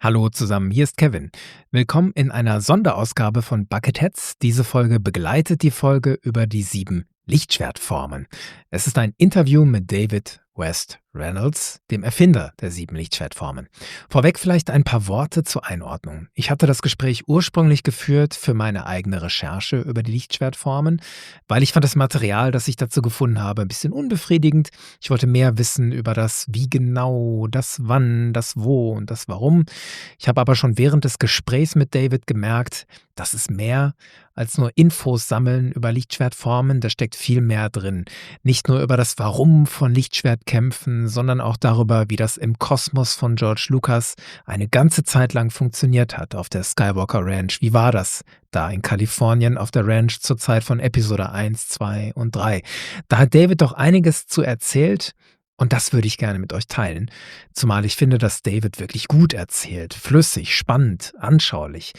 Hallo zusammen, hier ist Kevin. Willkommen in einer Sonderausgabe von Bucketheads. Diese Folge begleitet die Folge über die 7 Lichtschwertformen. Es ist ein Interview mit David West Reynolds, dem Erfinder der 7 Lichtschwertformen. Vorweg vielleicht ein paar Worte zur Einordnung. Ich hatte das Gespräch ursprünglich geführt für meine eigene Recherche über die Lichtschwertformen, weil ich fand das Material, das ich dazu gefunden habe, ein bisschen unbefriedigend. Ich wollte mehr wissen über das Wie genau, das Wann, das Wo und das Warum. Ich habe aber schon während des Gesprächs mit David gemerkt, das ist mehr als nur Infos sammeln über Lichtschwertformen, da steckt viel mehr drin. Nicht nur über das Warum von Lichtschwertkämpfen, sondern auch darüber, wie das im Kosmos von George Lucas eine ganze Zeit lang funktioniert hat auf der Skywalker Ranch. Wie war das da in Kalifornien auf der Ranch zur Zeit von Episode 1, 2 und 3? Da hat David doch einiges zu erzählt. Und das würde ich gerne mit euch teilen, zumal ich finde, dass David wirklich gut erzählt, flüssig, spannend, anschaulich.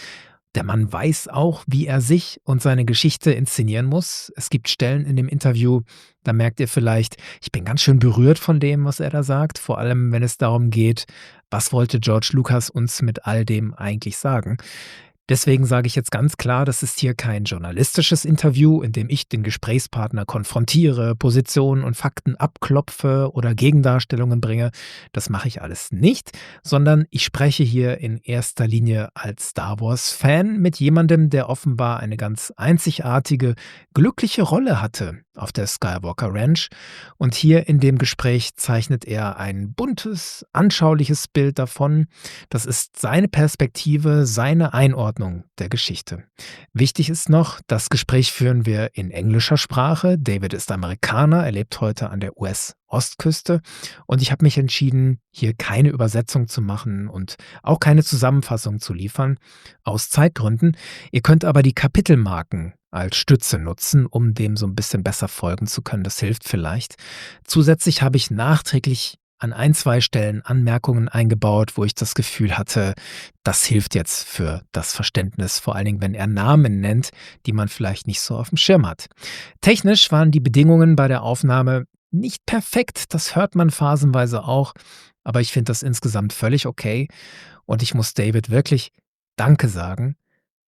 Der Mann weiß auch, wie er sich und seine Geschichte inszenieren muss. Es gibt Stellen in dem Interview, da merkt ihr vielleicht, ich bin ganz schön berührt von dem, was er da sagt, vor allem wenn es darum geht, was wollte George Lucas uns mit all dem eigentlich sagen. Deswegen sage ich jetzt ganz klar, das ist hier kein journalistisches Interview, in dem ich den Gesprächspartner konfrontiere, Positionen und Fakten abklopfe oder Gegendarstellungen bringe. Das mache ich alles nicht, sondern ich spreche hier in erster Linie als Star Wars-Fan mit jemandem, der offenbar eine ganz einzigartige, glückliche Rolle hatte auf der Skywalker Ranch. Und hier in dem Gespräch zeichnet er ein buntes, anschauliches Bild davon. Das ist seine Perspektive, seine Einordnung der Geschichte. Wichtig ist noch, das Gespräch führen wir in englischer Sprache. David ist Amerikaner, er lebt heute an der US-Ostküste und ich habe mich entschieden, hier keine Übersetzung zu machen und auch keine Zusammenfassung zu liefern, aus Zeitgründen. Ihr könnt aber die Kapitelmarken als Stütze nutzen, um dem so ein bisschen besser folgen zu können. Das hilft vielleicht. Zusätzlich habe ich nachträglich an 1, 2 Stellen Anmerkungen eingebaut, wo ich das Gefühl hatte, das hilft jetzt für das Verständnis, vor allen Dingen, wenn er Namen nennt, die man vielleicht nicht so auf dem Schirm hat. Technisch waren die Bedingungen bei der Aufnahme nicht perfekt, das hört man phasenweise auch, aber ich finde das insgesamt völlig okay und ich muss David wirklich Danke sagen,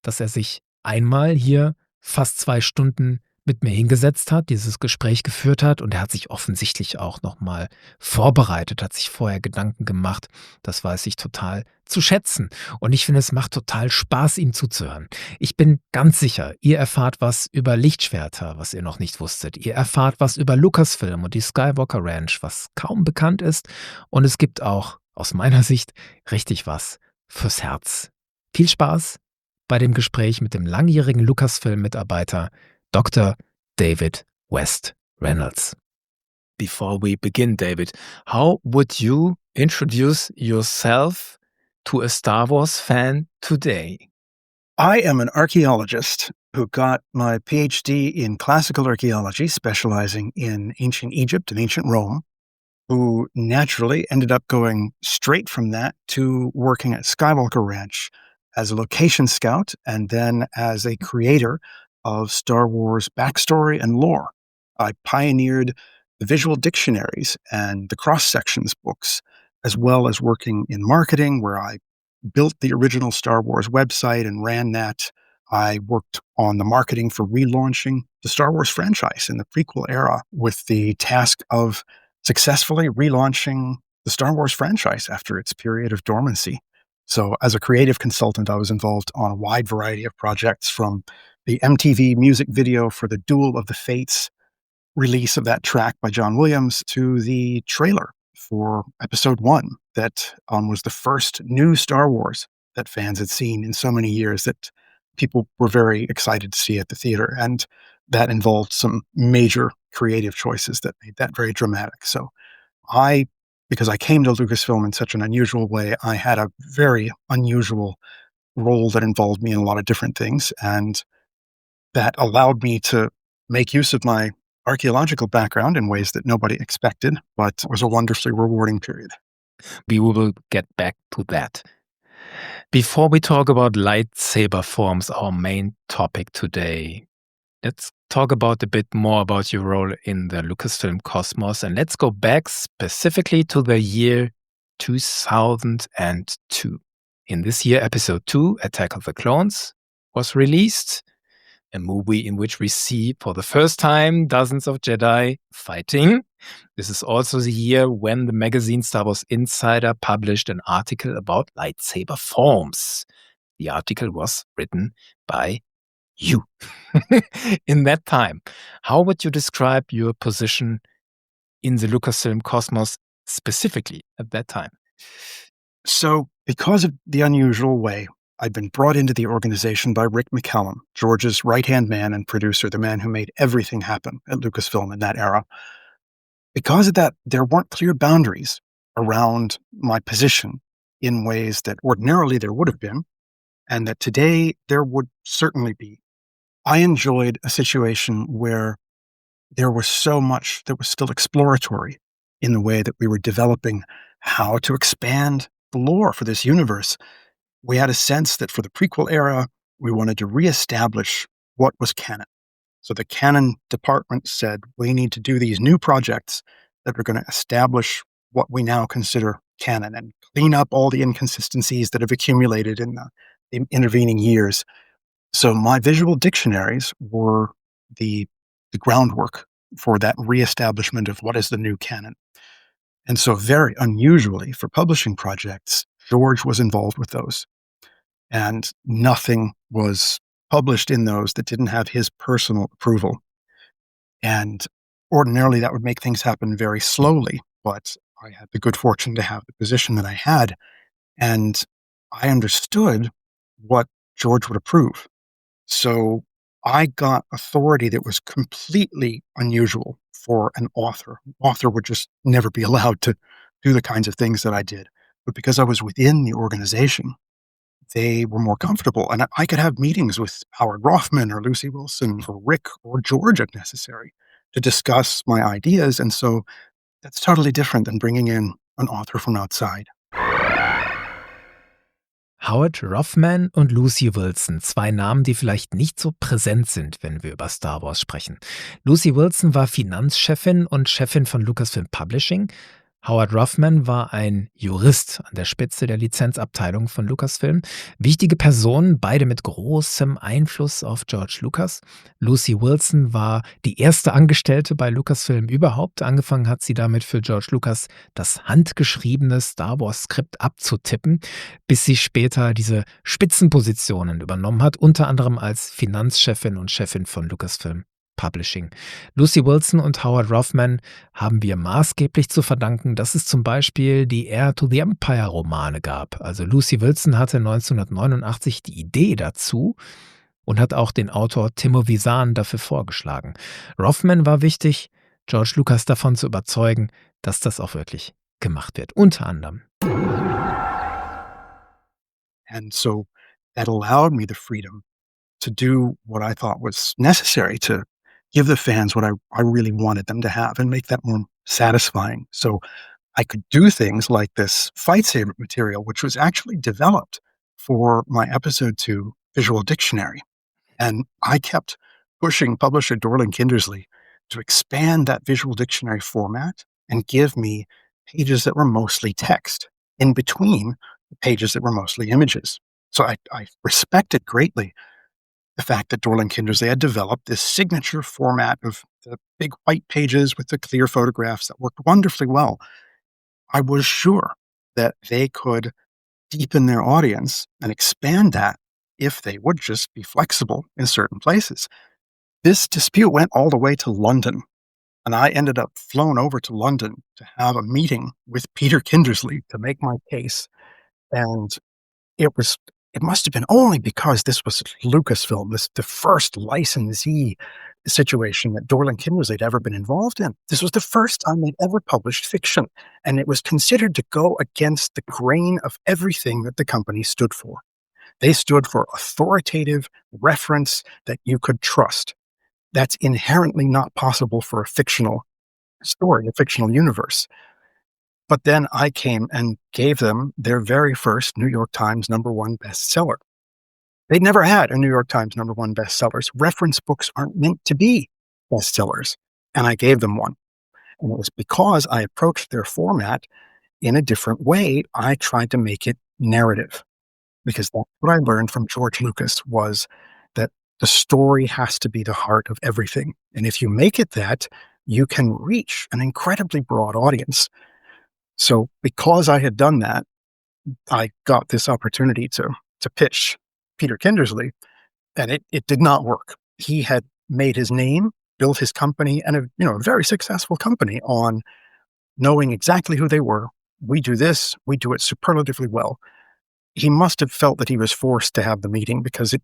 dass er sich einmal hier fast 2 Stunden mit mir hingesetzt hat, dieses Gespräch geführt hat und er hat sich offensichtlich auch nochmal vorbereitet, hat sich vorher Gedanken gemacht. Das weiß ich total zu schätzen und ich finde, es macht total Spaß, ihm zuzuhören. Ich bin ganz sicher, ihr erfahrt was über Lichtschwerter, was ihr noch nicht wusstet. Ihr erfahrt was über Lucasfilm und die Skywalker Ranch, was kaum bekannt ist und es gibt auch, aus meiner Sicht, richtig was fürs Herz. Viel Spaß bei dem Gespräch mit dem langjährigen Lucasfilm-Mitarbeiter Dr. David West Reynolds. Before we begin, David, how would you introduce yourself to a Star Wars fan today? I am an archaeologist who got my PhD in classical archaeology, specializing in ancient Egypt and ancient Rome, who naturally ended up going straight from that to working at Skywalker Ranch as a location scout and then as a creator of Star Wars backstory and lore. I pioneered the visual dictionaries and the cross-sections books, as well as working in marketing, where I built the original Star Wars website and ran that. I worked on the marketing for relaunching the Star Wars franchise in the prequel era with the task of successfully relaunching the Star Wars franchise after its period of dormancy. So as a creative consultant, I was involved on a wide variety of projects, from the MTV music video for the Duel of the Fates release of that track by John Williams to the trailer for Episode 1 that was the first new Star Wars that fans had seen in so many years that people were very excited to see at the theater. And that involved some major creative choices that made that very dramatic. So because I came to Lucasfilm in such an unusual way, I had a very unusual role that involved me in a lot of different things. And that allowed me to make use of my archaeological background in ways that nobody expected, but it was a wonderfully rewarding period. We will get back to that. Before we talk about lightsaber forms, our main topic today, let's talk about a bit more about your role in the Lucasfilm cosmos, and let's go back specifically to the year 2002. In this year, episode 2, Attack of the Clones, was released, a movie in which we see for the first time dozens of Jedi fighting. This is also the year when the magazine Star Wars Insider published an article about lightsaber forms. The article was written by you. In that time, how would you describe your position in the Lucasfilm cosmos specifically at that time? So, because of the unusual way I'd been brought into the organization by Rick McCallum, George's right-hand man and producer, the man who made everything happen at Lucasfilm in that era, because of that, there weren't clear boundaries around my position in ways that ordinarily there would have been, and that today there would certainly be. I enjoyed a situation where there was so much that was still exploratory in the way that we were developing how to expand the lore for this universe. We had a sense that for the prequel era, we wanted to reestablish what was canon. So the canon department said, we need to do these new projects that are going to establish what we now consider canon and clean up all the inconsistencies that have accumulated in the intervening years. So my visual dictionaries were the groundwork for that reestablishment of what is the new canon. And so very unusually for publishing projects, George was involved with those. And nothing was published in those that didn't have his personal approval. And ordinarily that would make things happen very slowly, but I had the good fortune to have the position that I had. And I understood what George would approve. So I got authority that was completely unusual for an author. An author would just never be allowed to do the kinds of things that I did. But because I was within the organization, they were more comfortable. And I could have meetings with Howard Rothman or Lucy Wilson or Rick or George if necessary to discuss my ideas. And so that's totally different than bringing in an author from outside. Howard Rothman und Lucy Wilson, zwei Namen, die vielleicht nicht so präsent sind, wenn wir über Star Wars sprechen. Lucy Wilson war Finanzchefin und Chefin von Lucasfilm Publishing. Howard Rothman war ein Jurist an der Spitze der Lizenzabteilung von Lucasfilm. Wichtige Personen, beide mit großem Einfluss auf George Lucas. Lucy Wilson war die erste Angestellte bei Lucasfilm überhaupt. Angefangen hat sie damit für George Lucas das handgeschriebene Star Wars Skript abzutippen, bis sie später diese Spitzenpositionen übernommen hat, unter anderem als Finanzchefin und Chefin von Lucasfilm Publishing. Lucy Wilson und Howard Rothman haben wir maßgeblich zu verdanken, dass es zum Beispiel die Heir to the Empire Romane gab. Also Lucy Wilson hatte 1989 die Idee dazu und hat auch den Autor Timothy Zahn dafür vorgeschlagen. Rothman war wichtig, George Lucas davon zu überzeugen, dass das auch wirklich gemacht wird, unter anderem. And so that allowed me the freedom to do what I thought was necessary to give the fans what I really wanted them to have and make that more satisfying. So I could do things like this fight saber material, which was actually developed for my episode 2 visual dictionary. And I kept pushing publisher Dorling Kindersley to expand that visual dictionary format and give me pages that were mostly text in between the pages that were mostly images. So I respected greatly the fact that Dorling Kindersley had developed this signature format of the big white pages with the clear photographs that worked wonderfully well. I was sure that they could deepen their audience and expand that if they would just be flexible in certain places. This dispute went all the way to London, and I ended up flown over to London to have a meeting with Peter Kindersley to make my case. And it must have been only because this was Lucasfilm, the first licensee situation that Dorling Kindersley had ever been involved in. This was the first time they'd ever published fiction, and it was considered to go against the grain of everything that the company stood for. They stood for authoritative reference that you could trust. That's inherently not possible for a fictional story, a fictional universe. But then I came and gave them their very first New York Times #1 bestseller. They'd never had a New York Times #1 bestsellers. Reference books aren't meant to be bestsellers. And I gave them one. And it was because I approached their format in a different way. I tried to make it narrative. because that's what I learned from George Lucas was that the story has to be the heart of everything. And if you make it that, you can reach an incredibly broad audience. So because I had done that, I got this opportunity to pitch Peter Kindersley, and it did not work. He had made his name, built his company, and a very successful company on knowing exactly who they were. We do this, we do it superlatively well. He must have felt that he was forced to have the meeting because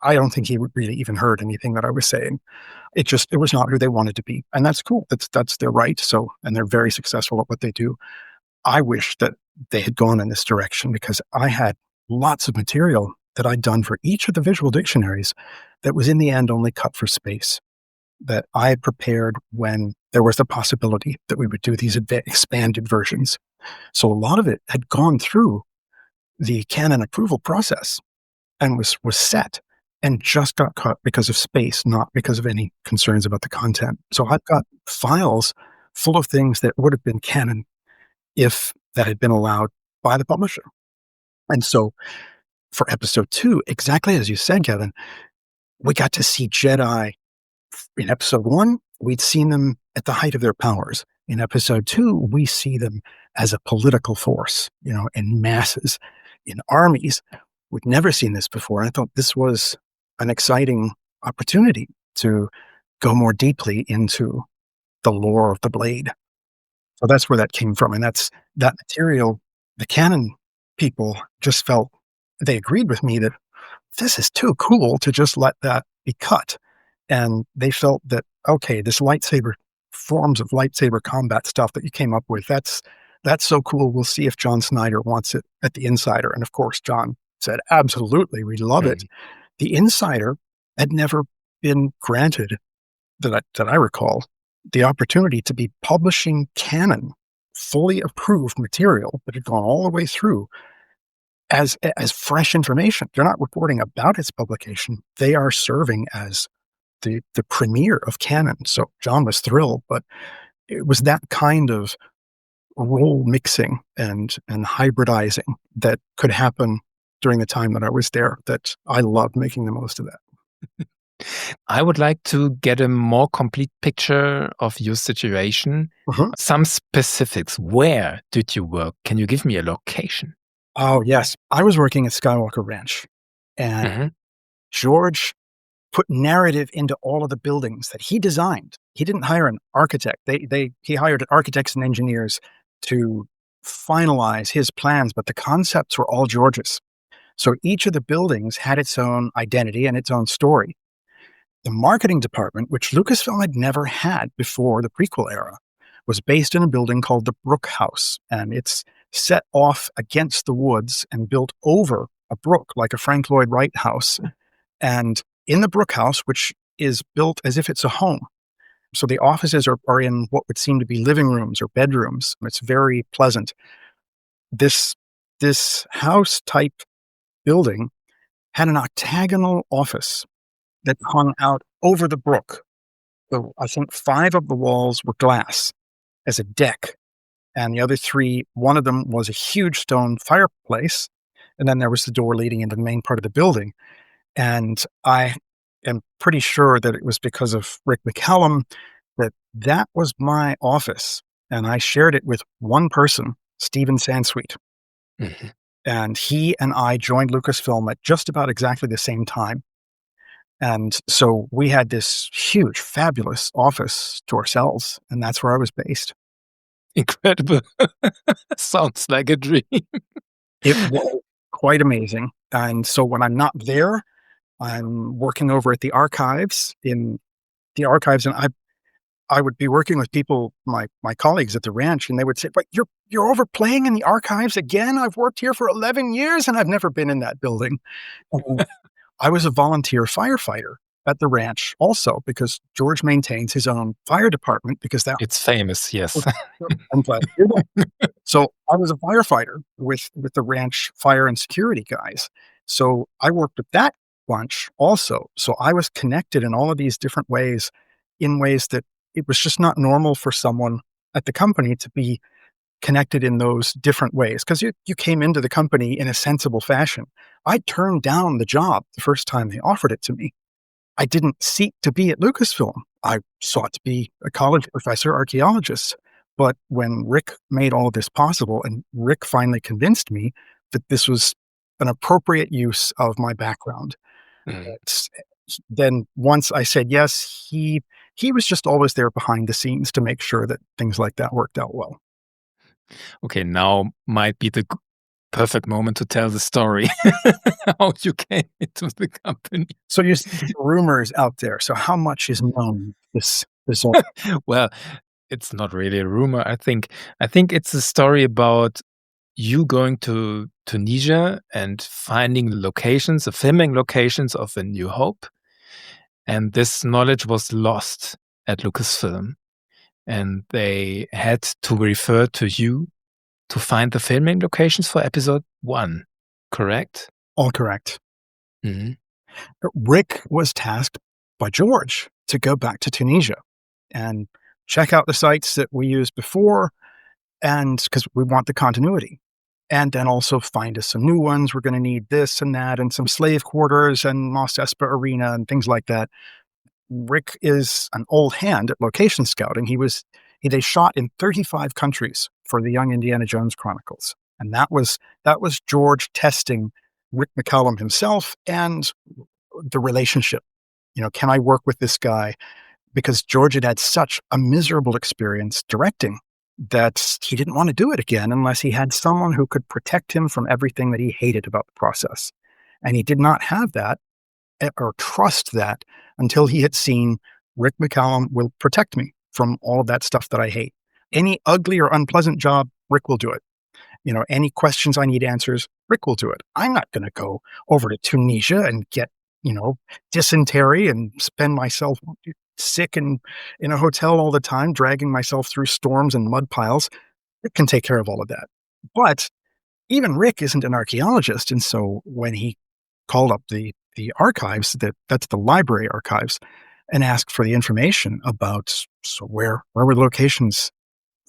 I don't think he would really even heard anything that I was saying. It was not who they wanted to be. And that's cool. That's their right. So, and they're very successful at what they do. I wish that they had gone in this direction because I had lots of material that I'd done for each of the visual dictionaries that was in the end only cut for space, that I had prepared when there was the possibility that we would do these expanded versions. So a lot of it had gone through the canon approval process and was set and just got cut because of space, not because of any concerns about the content. So I've got files full of things that would have been canon if that had been allowed by the publisher. And so for episode 2, exactly as you said, Kevin, we got to see Jedi. In episode 1, we'd seen them at the height of their powers. In episode 2, we see them as a political force, in masses, in armies. We'd never seen this before. And I thought this was an exciting opportunity to go more deeply into the lore of the blade. So that's where that came from. And that material, the canon people just felt, they agreed with me that this is too cool to just let that be cut. And they felt that, okay, this forms of lightsaber combat stuff that you came up with, that's so cool. We'll see if John Snyder wants it at the Insider. And of course, John said, absolutely, we love it. The Insider had never been granted, that I recall, the opportunity to be publishing canon, fully approved material that had gone all the way through as fresh information. They're not reporting about its publication. They are serving as the premiere of canon. So John was thrilled, but it was that kind of role mixing and hybridizing that could happen during the time that I was there that I loved making the most of that. I would like to get a more complete picture of your situation. Some specifics. Where did you work? Can you give me a location? Oh, yes. I was working at Skywalker Ranch, and George put narrative into all of the buildings that he designed. He didn't hire an architect. He hired architects and engineers to finalize his plans, but the concepts were all George's. So each of the buildings had its own identity and its own story. The marketing department, which Lucasfilm had never had before the prequel era, was based in a building called the Brook House, and it's set off against the woods and built over a brook, like a Frank Lloyd Wright house. And in the Brook House, which is built as if it's a home. So the offices are in what would seem to be living rooms or bedrooms. It's very pleasant. This house-type building had an octagonal office that hung out over the brook. So I think 5 of the walls were glass as a deck. And the other 3, one of them was a huge stone fireplace. And then there was the door leading into the main part of the building. And I am pretty sure that it was because of Rick McCallum that was my office. And I shared it with one person, Stephen Sansweet. And he and I joined Lucasfilm at just about exactly the same time. And so we had this huge, fabulous office to ourselves, and that's where I was based. Incredible. Sounds like a dream. It was quite amazing. And so when I'm not there, I'm working over at the archives, and I would be working with people, my colleagues at the ranch, and they would say, "But you're over playing in the archives again? I've worked here for 11 years and I've never been in that building." I was a volunteer firefighter at the ranch also because George maintains his own fire department because it's famous, yes. I'm glad to hear that. So I was a firefighter with the ranch fire and security guys. So I worked with that bunch also. So I was connected in all of these different ways, in ways that it was just not normal for someone at the company to be connected in those different ways because you came into the company in a sensible fashion. I turned down the job the first time they offered it to me. I didn't seek to be at Lucasfilm. I sought to be a college professor archaeologist. But when Rick made all of this possible, and Rick finally convinced me that this was an appropriate use of my background, then once I said yes, he was just always there behind the scenes to make sure that things like that worked out well. Okay, now might be the perfect moment to tell the story how you came into the company. So you see rumors out there. So how much is known this all? Well, it's not really a rumor. I think it's a story about you going to Tunisia and finding the locations, the filming locations of A New Hope. And this knowledge was lost at Lucasfilm. And they had to refer to you to find the filming locations for episode 1, correct? All correct. Mhm. Rick was tasked by George to go back to Tunisia and check out the sites that we used before, and because we want the continuity. And then also find us some new ones. We're going to need this and that, and some slave quarters and Mos Espa Arena and things like that. Rick is an old hand at location scouting. They shot in 35 countries for the Young Indiana Jones Chronicles. And that was George testing Rick McCallum himself and the relationship. Can I work with this guy? Because George had such a miserable experience directing that he didn't want to do it again unless he had someone who could protect him from everything that he hated about the process. And he did not have that or trust that until he had seen Rick McCallum will protect me from all of that stuff that I hate. Any ugly or unpleasant job, Rick will do it. Any questions I need answers, Rick will do it. I'm not going to go over to Tunisia and get, dysentery and spend myself sick and in a hotel all the time, dragging myself through storms and mud piles. Rick can take care of all of that. But even Rick isn't an archaeologist. And so when he called up the archives, that's the library archives, and asked for the information about where were the locations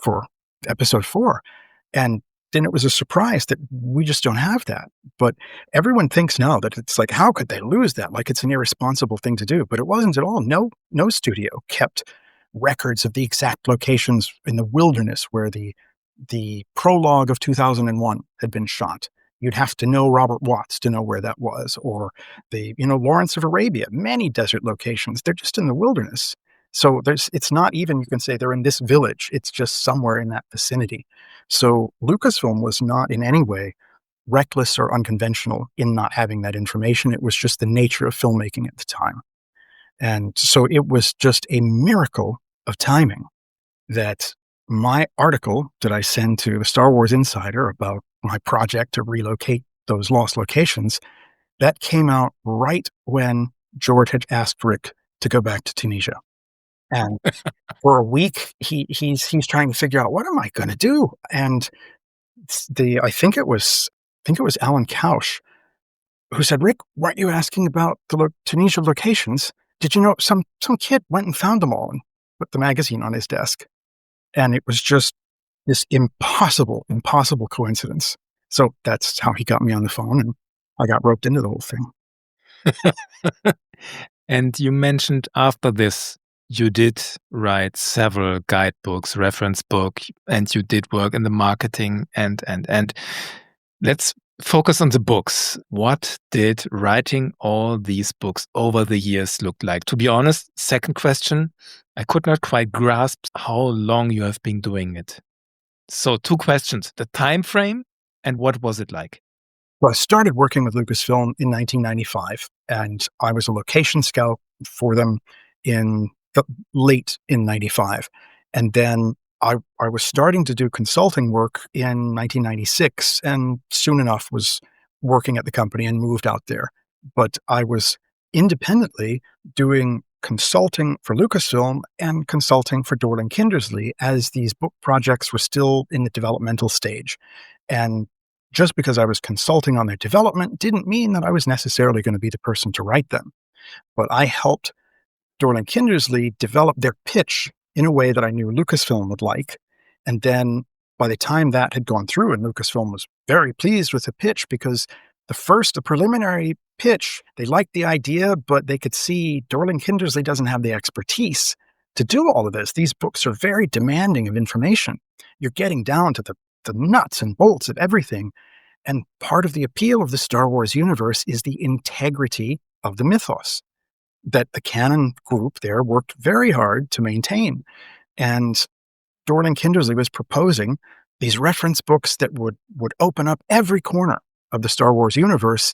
for episode 4. And then it was a surprise that we just don't have that. But everyone thinks now that it's like, how could they lose that? Like it's an irresponsible thing to do. But it wasn't at all. No studio kept records of the exact locations in the wilderness where the prologue of 2001 had been shot. You'd have to know Robert Watts to know where that was, or the Lawrence of Arabia, many desert locations. They're just in the wilderness. So it's not even, you can say they're in this village. It's just somewhere in that vicinity. So Lucasfilm was not in any way reckless or unconventional in not having that information. It was just the nature of filmmaking at the time. And so it was just a miracle of timing that my article that I send to the Star Wars Insider about my project to relocate those lost locations, that came out right when George had asked Rick to go back to Tunisia. And for a week, he's trying to figure out, what am I going to do? And I think it was Alan Couch who said, Rick, weren't you asking about the Tunisia locations? Did you know some kid went and found them all and put the magazine on his desk? And it was just this impossible coincidence. So that's how he got me on the phone, and I got roped into the whole thing. And you mentioned after this, you did write several guidebooks, reference book, and you did work in the marketing and. Let's focus on the books. What did writing all these books over the years look like? To be honest, second question, I could not quite grasp how long you have been doing it. So 2 questions, the time frame and what was it like? Well, I started working with Lucasfilm in 1995, and I was a location scout for them late in 95. And then I was starting to do consulting work in 1996, and soon enough was working at the company and moved out there. But I was independently doing consulting for Lucasfilm and consulting for Dorling Kindersley as these book projects were still in the developmental stage. And just because I was consulting on their development didn't mean that I was necessarily going to be the person to write them. But I helped Dorling Kindersley develop their pitch in a way that I knew Lucasfilm would like. And then by the time that had gone through, and Lucasfilm was very pleased with the pitch because the preliminary pitch, they liked the idea, but they could see Dorling Kindersley doesn't have the expertise to do all of this. These books are very demanding of information. You're getting down to the nuts and bolts of everything. And part of the appeal of the Star Wars universe is the integrity of the mythos that the canon group there worked very hard to maintain. And Dorling Kindersley was proposing these reference books that would open up every corner of the Star Wars universe.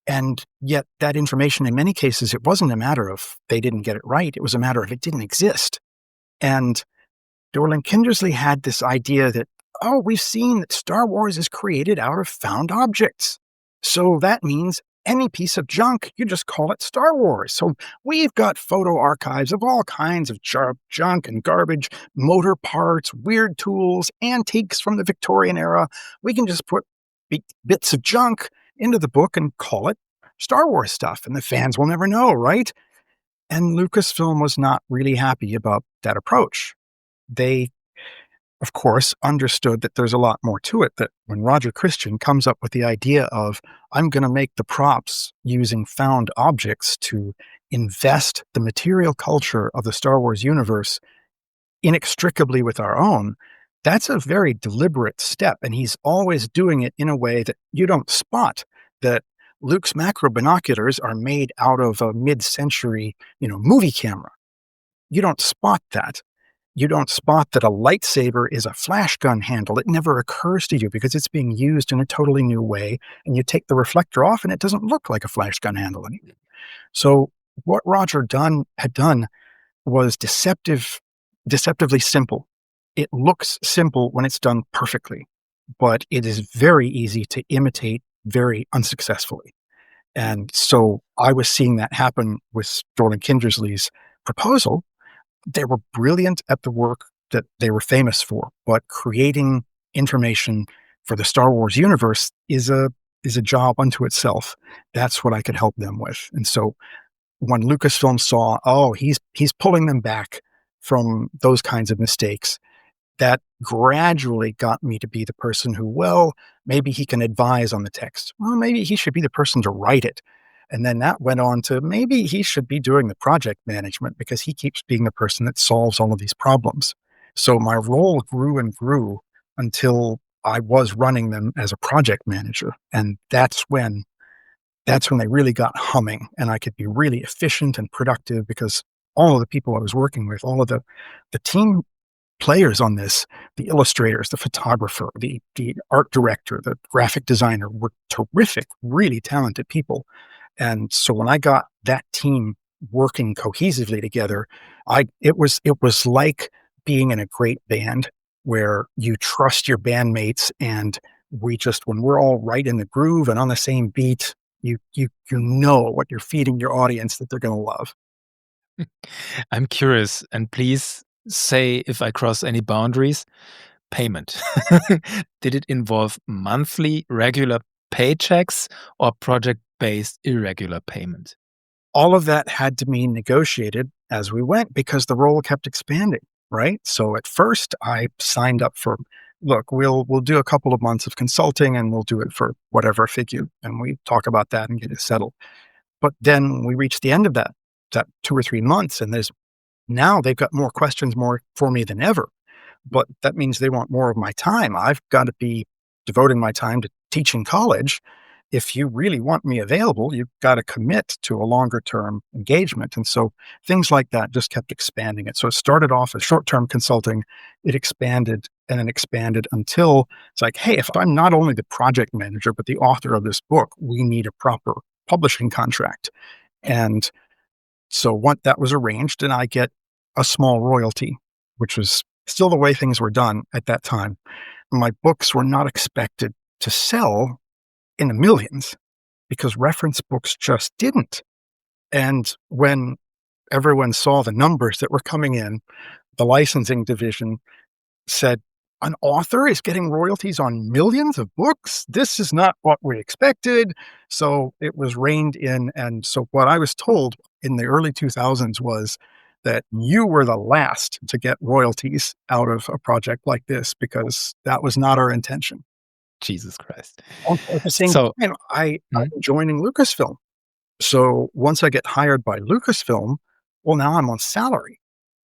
And yet that information, in many cases, it wasn't a matter of they didn't get it right. It was a matter of it didn't exist. And Dorling Kindersley had this idea that, oh, we've seen that Star Wars is created out of found objects. So that means any piece of junk, you just call it Star Wars. So we've got photo archives of all kinds of junk and garbage, motor parts, weird tools, antiques from the Victorian era. We can just put bits of junk into the book and call it Star Wars stuff, and the fans will never know, right? And Lucasfilm was not really happy about that approach. They, of course, understood that there's a lot more to it, that when Roger Christian comes up with the idea of, I'm going to make the props using found objects to invest the material culture of the Star Wars universe inextricably with our own, that's a very deliberate step. And he's always doing it in a way that you don't spot that Luke's macro binoculars are made out of a mid-century, movie camera. You don't spot that. You don't spot that a lightsaber is a flash gun handle. It never occurs to you because it's being used in a totally new way. And you take the reflector off and it doesn't look like a flash gun handle anymore. So what Roger had done was deceptively simple. It looks simple when it's done perfectly, but it is very easy to imitate very unsuccessfully. And so I was seeing that happen with Dorling Kindersley's proposal. They were brilliant at the work that they were famous for, but creating information for the Star Wars universe is a job unto itself. That's what I could help them with. And so when Lucasfilm saw, oh, he's pulling them back from those kinds of mistakes, that gradually got me to be the person who, well, maybe he can advise on the text. Well, maybe he should be the person to write it. And then that went on to maybe he should be doing the project management because he keeps being the person that solves all of these problems. So my role grew and grew until I was running them as a project manager. And that's when they really got humming and I could be really efficient and productive because all of the people I was working with, all of the team players on this, the illustrators, the photographer, the art director, the graphic designer were terrific, really talented people. And so when I got that team working cohesively together, it was like being in a great band where you trust your bandmates and when we're all right in the groove and on the same beat, you know what you're feeding your audience that they're going to love. I'm curious, and please say if I cross any boundaries. Payment. Did it involve monthly regular paychecks or project-based irregular payment? All of that had to be negotiated as we went because the role kept expanding, right? So at first I signed up for, look, we'll do a couple of months of consulting and we'll do it for whatever figure. And we talk about that and get it settled. But then we reached the end of that 2 or 3 months and now they've got more questions more for me than ever. But that means they want more of my time. I've got to be devoting my time to teaching college. If you really want me available, you've got to commit to a longer term engagement. And so things like that just kept expanding it. So it started off as short-term consulting. It expanded and then expanded until it's like, hey, if I'm not only the project manager, but the author of this book, we need a proper publishing contract. And so once that was arranged, and I get a small royalty, which was still the way things were done at that time. My books were not expected to sell in the millions because reference books just didn't. And when everyone saw the numbers that were coming in, the licensing division said, an author is getting royalties on millions of books? This is not what we expected. So it was reined in. And so what I was told in the early 2000s was that you were the last to get royalties out of a project like this because that was not our intention. Jesus Christ. Also, at the same So time, I'm mhm, joining Lucasfilm. So once I get hired by Lucasfilm, well, now I'm on salary.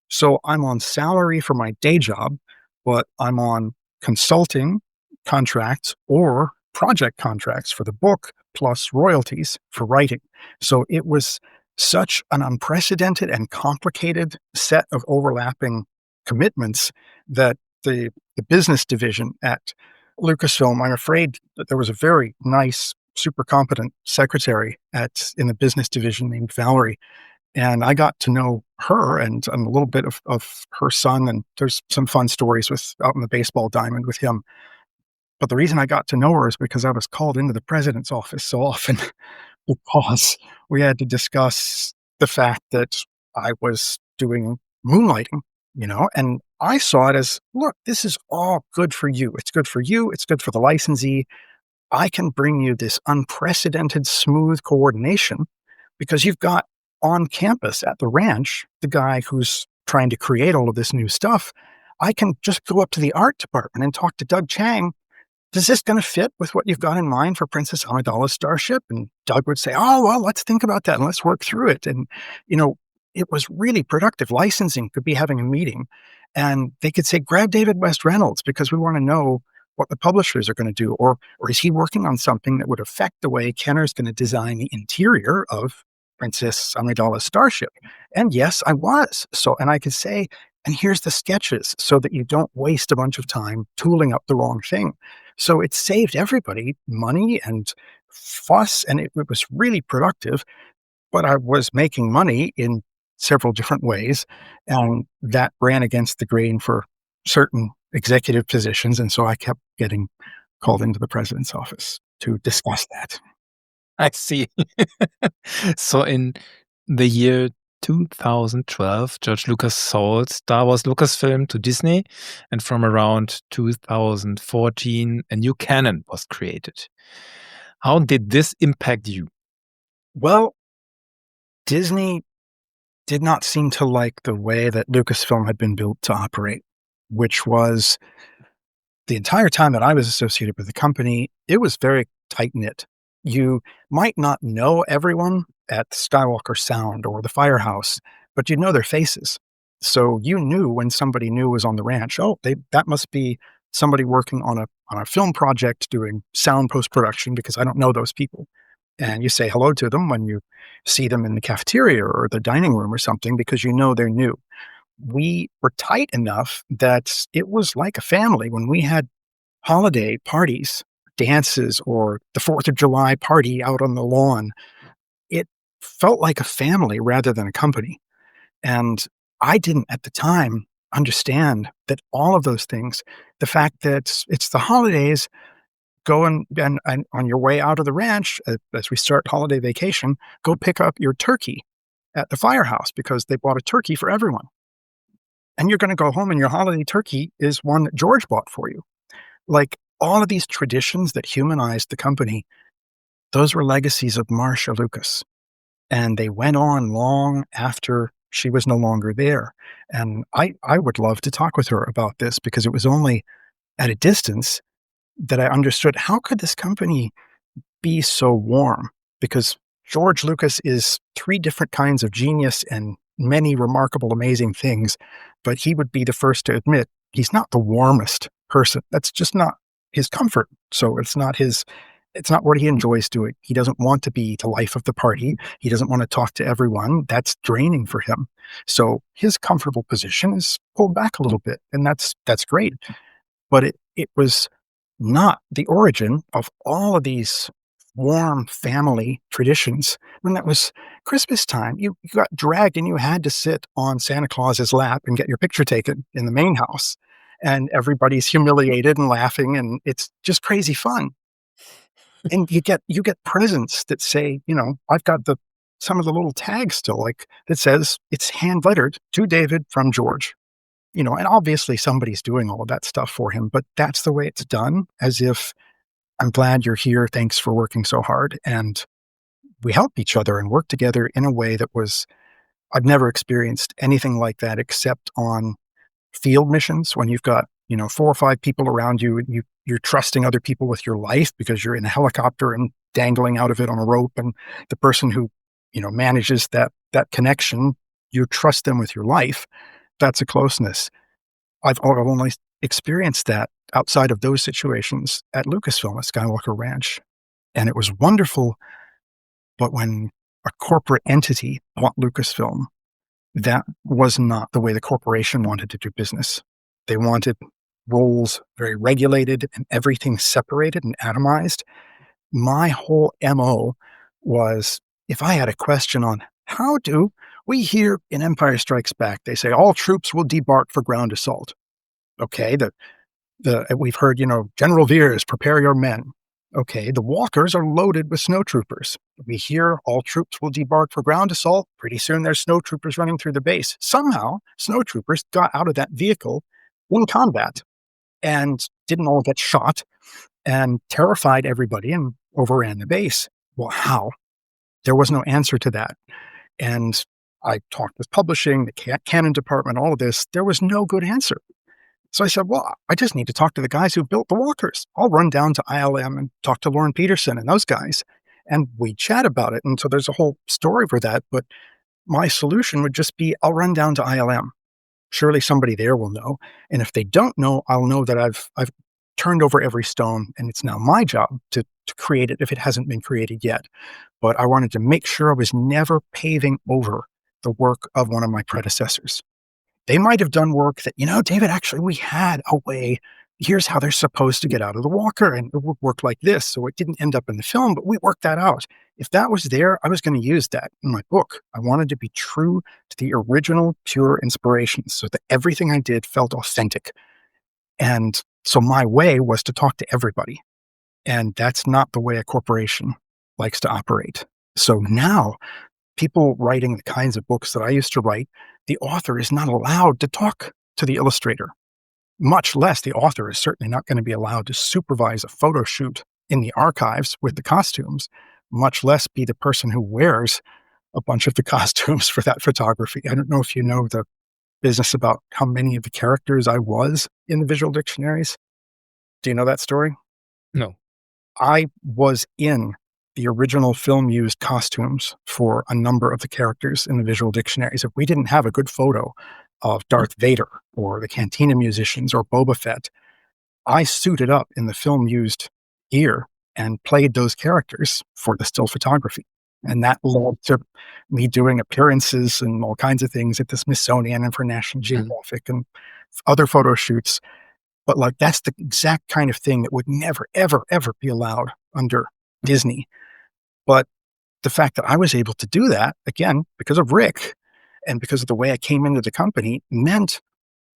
So I'm on salary for my day job, but I'm on consulting contracts or project contracts for the book plus royalties for writing. So it was such an unprecedented and complicated set of overlapping commitments that the business division at Lucasfilm, I'm afraid that there was a very nice, super competent secretary in the business division named Valerie, and I got to know her and a little bit of her son, and there's some fun stories out in the baseball diamond with him. But the reason I got to know her is because I was called into the president's office so often because we had to discuss the fact that I was doing moonlighting, and I saw it as, look, this is all good for you. It's good for you. It's good for the licensee. I can bring you this unprecedented smooth coordination because you've got on campus at the ranch, the guy who's trying to create all of this new stuff. I can just go up to the art department and talk to Doug Chang. Is this going to fit with what you've got in mind for Princess Amidala's starship? And Doug would say, oh, well, let's think about that and let's work through it. And, it was really productive. Licensing could be having a meeting and they could say, grab David West Reynolds because we want to know what the publishers are going to do. Or is he working on something that would affect the way Kenner's going to design the interior of Princess Amidala's starship? And yes, I was. So, and I could say, and here's the sketches so that you don't waste a bunch of time tooling up the wrong thing. So it saved everybody money and fuss, and it was really productive. But I was making money in several different ways, and that ran against the grain for certain executive positions. And so I kept getting called into the president's office to discuss that. I see. So in the year 2012, George Lucas sold Star Wars Lucasfilm to Disney, and from around 2014, a new canon was created. How did this impact you? Well, Disney did not seem to like the way that Lucasfilm had been built to operate, which was the entire time that I was associated with the company, it was very tight-knit. You might not know everyone at Skywalker Sound or the Firehouse, but you'd know their faces. So you knew when somebody new was on the ranch, oh, that must be somebody working on a film project doing sound post-production because I don't know those people. And you say hello to them when you see them in the cafeteria or the dining room or something because you know they're new. We were tight enough that it was like a family. When we had holiday parties, dances, or the 4th of July party out on the lawn, it felt like a family rather than a company. And I didn't at the time understand that all of those things, the fact that it's the holidays, go and on your way out of the ranch, as we start holiday vacation, go pick up your turkey at the firehouse because they bought a turkey for everyone. And you're going to go home and your holiday turkey is one that George bought for you. Like all of these traditions that humanized the company, those were legacies of Marcia Lucas. And they went on long after she was no longer there. And I would love to talk with her about this because it was only at a distance that I understood how could this company be so warm? Because George Lucas is 3 different kinds of genius and many remarkable, amazing things, but he would be the first to admit he's not the warmest person. That's just not his comfort. So it's not what he enjoys doing. He doesn't want to be the life of the party. He doesn't want to talk to everyone. That's draining for him. So his comfortable position is pulled back a little bit, and that's great. But it was not the origin of all of these warm family traditions. When that was Christmas time, you got dragged and you had to sit on Santa Claus's lap and get your picture taken in the main house. And everybody's humiliated and laughing, and it's just crazy fun. And you get presents that say, I've got some of the little tags still, like that says it's hand lettered to David from George. And obviously somebody's doing all of that stuff for him, but that's the way it's done, as if I'm glad you're here. Thanks for working so hard. And we help each other and work together in a way that was I've never experienced anything like that except on field missions when you've got, 4 or 5 people around you and you're trusting other people with your life because you're in a helicopter and dangling out of it on a rope, and the person who, manages that connection, you trust them with your life. That's a closeness. I've only experienced that outside of those situations at Lucasfilm at Skywalker Ranch. And it was wonderful, but when a corporate entity bought Lucasfilm, that was not the way the corporation wanted to do business. They wanted roles very regulated and everything separated and atomized. My whole MO was, if I had a question on how do we hear in Empire Strikes Back, they say all troops will debark for ground assault. Okay, we've heard, General Veers, prepare your men. Okay, the walkers are loaded with snowtroopers. We hear all troops will debark for ground assault. Pretty soon there's snowtroopers running through the base. Somehow, snowtroopers got out of that vehicle in combat and didn't all get shot and terrified everybody and overran the base. Well, how? There was no answer to that. And I talked with publishing, the canon department, all of this. There was no good answer. So I said, well, I just need to talk to the guys who built the walkers. I'll run down to ILM and talk to Lauren Peterson and those guys. And we chat about it. And so there's a whole story for that. But my solution would just be, I'll run down to ILM. Surely somebody there will know. And if they don't know, I'll know that I've turned over every stone, and it's now my job to create it if it hasn't been created yet. But I wanted to make sure I was never paving over the work of one of my predecessors. They might have done work that, David, actually, we had a way. Here's how they're supposed to get out of the walker, and it would work like this. So it didn't end up in the film, but we worked that out. If that was there, I was going to use that in my book. I wanted to be true to the original, pure inspiration so that everything I did felt authentic. And so my way was to talk to everybody. And that's not the way a corporation likes to operate. So now, people writing the kinds of books that I used to write, the author is not allowed to talk to the illustrator. Much less the author is certainly not going to be allowed to supervise a photo shoot in the archives with the costumes, much less be the person who wears a bunch of the costumes for that photography. I don't know if you know the business about how many of the characters I was in the visual dictionaries. Do you know that story? No. I was in the original film-used costumes for a number of the characters in the visual dictionaries. If we didn't have a good photo of Darth Vader or the Cantina musicians or Boba Fett, I suited up in the film-used gear and played those characters for the still photography. And that led to me doing appearances and all kinds of things at the Smithsonian and for National Geographic and other photo shoots. But that's the exact kind of thing that would never, ever, ever be allowed under Disney. But the fact that I was able to do that, again, because of Rick and because of the way I came into the company, meant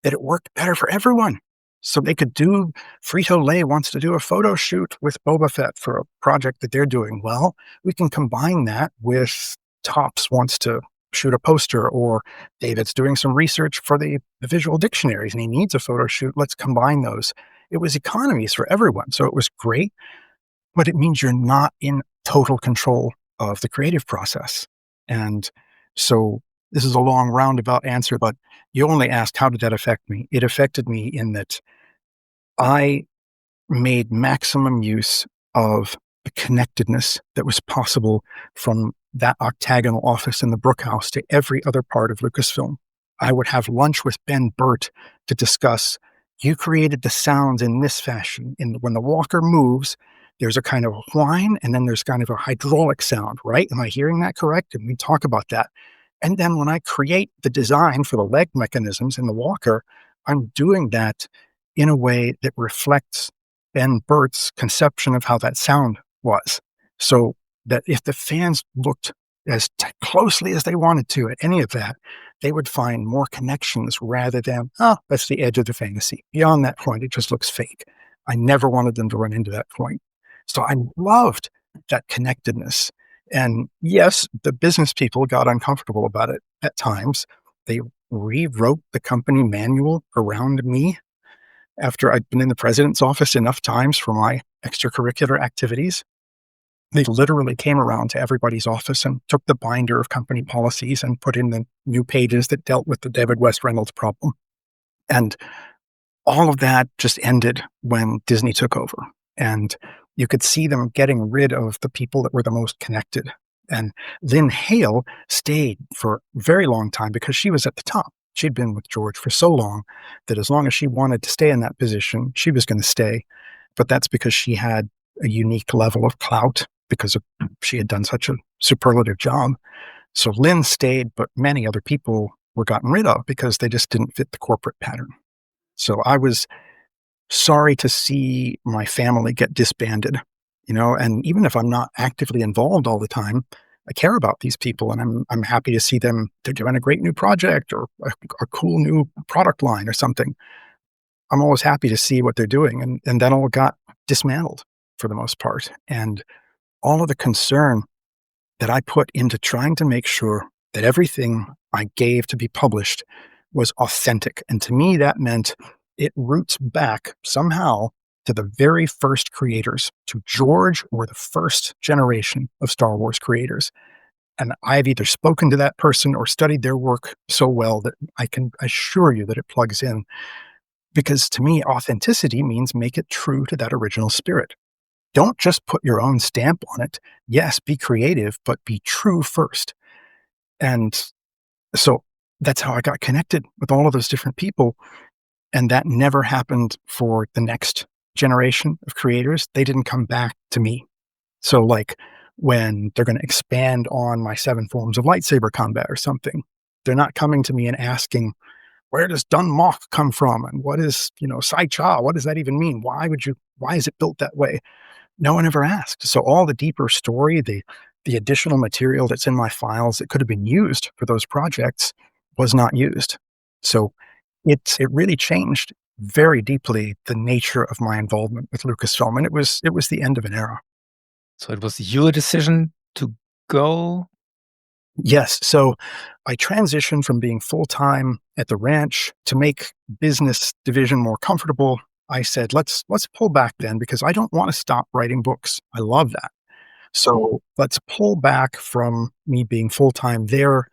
that it worked better for everyone. So they could do, Frito-Lay wants to do a photo shoot with Boba Fett for a project that they're doing. Well, we can combine that with Topps wants to shoot a poster, or David's doing some research for the visual dictionaries and he needs a photo shoot. Let's combine those. It was economies for everyone. So it was great, but it means you're not in total control of the creative process. And so this is a long roundabout answer, but you only asked, how did that affect me? It affected me in that I made maximum use of the connectedness that was possible from that octagonal office in the Brook House to every other part of Lucasfilm. I would have lunch with Ben Burt to discuss, you created the sounds in this fashion. When the walker moves, there's a kind of whine, and then there's kind of a hydraulic sound, right? Am I hearing that correct? And we talk about that. And then when I create the design for the leg mechanisms in the walker, I'm doing that in a way that reflects Ben Burt's conception of how that sound was. So that if the fans looked as closely as they wanted to at any of that, they would find more connections rather than, that's the edge of the fantasy. Beyond that point, it just looks fake. I never wanted them to run into that point. So I loved that connectedness. And yes, the business people got uncomfortable about it at times. They rewrote the company manual around me after I'd been in the president's office enough times for my extracurricular activities. They literally came around to everybody's office and took the binder of company policies and put in the new pages that dealt with the David West Reynolds problem. And all of that just ended when Disney took over. And you could see them getting rid of the people that were the most connected. And Lynn Hale stayed for a very long time because she was at the top. She'd been with George for so long that as long as she wanted to stay in that position, she was going to stay. But that's because she had a unique level of clout because she had done such a superlative job. So Lynn stayed, but many other people were gotten rid of because they just didn't fit the corporate pattern. So I was sorry to see my family get disbanded, and even if I'm not actively involved all the time, I care about these people and I'm happy to see them. They're doing a great new project or a cool new product line or something. I'm always happy to see what they're doing. And that all got dismantled for the most part. And all of the concern that I put into trying to make sure that everything I gave to be published was authentic. And to me, that meant it roots back somehow to the very first creators, to George or the first generation of Star Wars creators. And I've either spoken to that person or studied their work so well that I can assure you that it plugs in. Because to me, authenticity means make it true to that original spirit. Don't just put your own stamp on it. Yes, be creative, but be true first. And so that's how I got connected with all of those different people. And that never happened for the next generation of creators. They didn't come back to me. So like when they're going to expand on my 7 forms of lightsaber combat or something, they're not coming to me and asking, where does Dun Mok come from? And what is, Sai Cha? What does that even mean? Why is it built that way? No one ever asked. So all the deeper story, the additional material that's in my files that could have been used for those projects was not used. So it really changed very deeply the nature of my involvement with Lucasfilm. And it was the end of an era. So it was your decision to go? Yes. So I transitioned from being full-time at the ranch to make business division more comfortable. I said, let's pull back then, because I don't want to stop writing books. I love that. So let's pull back from me being full-time there,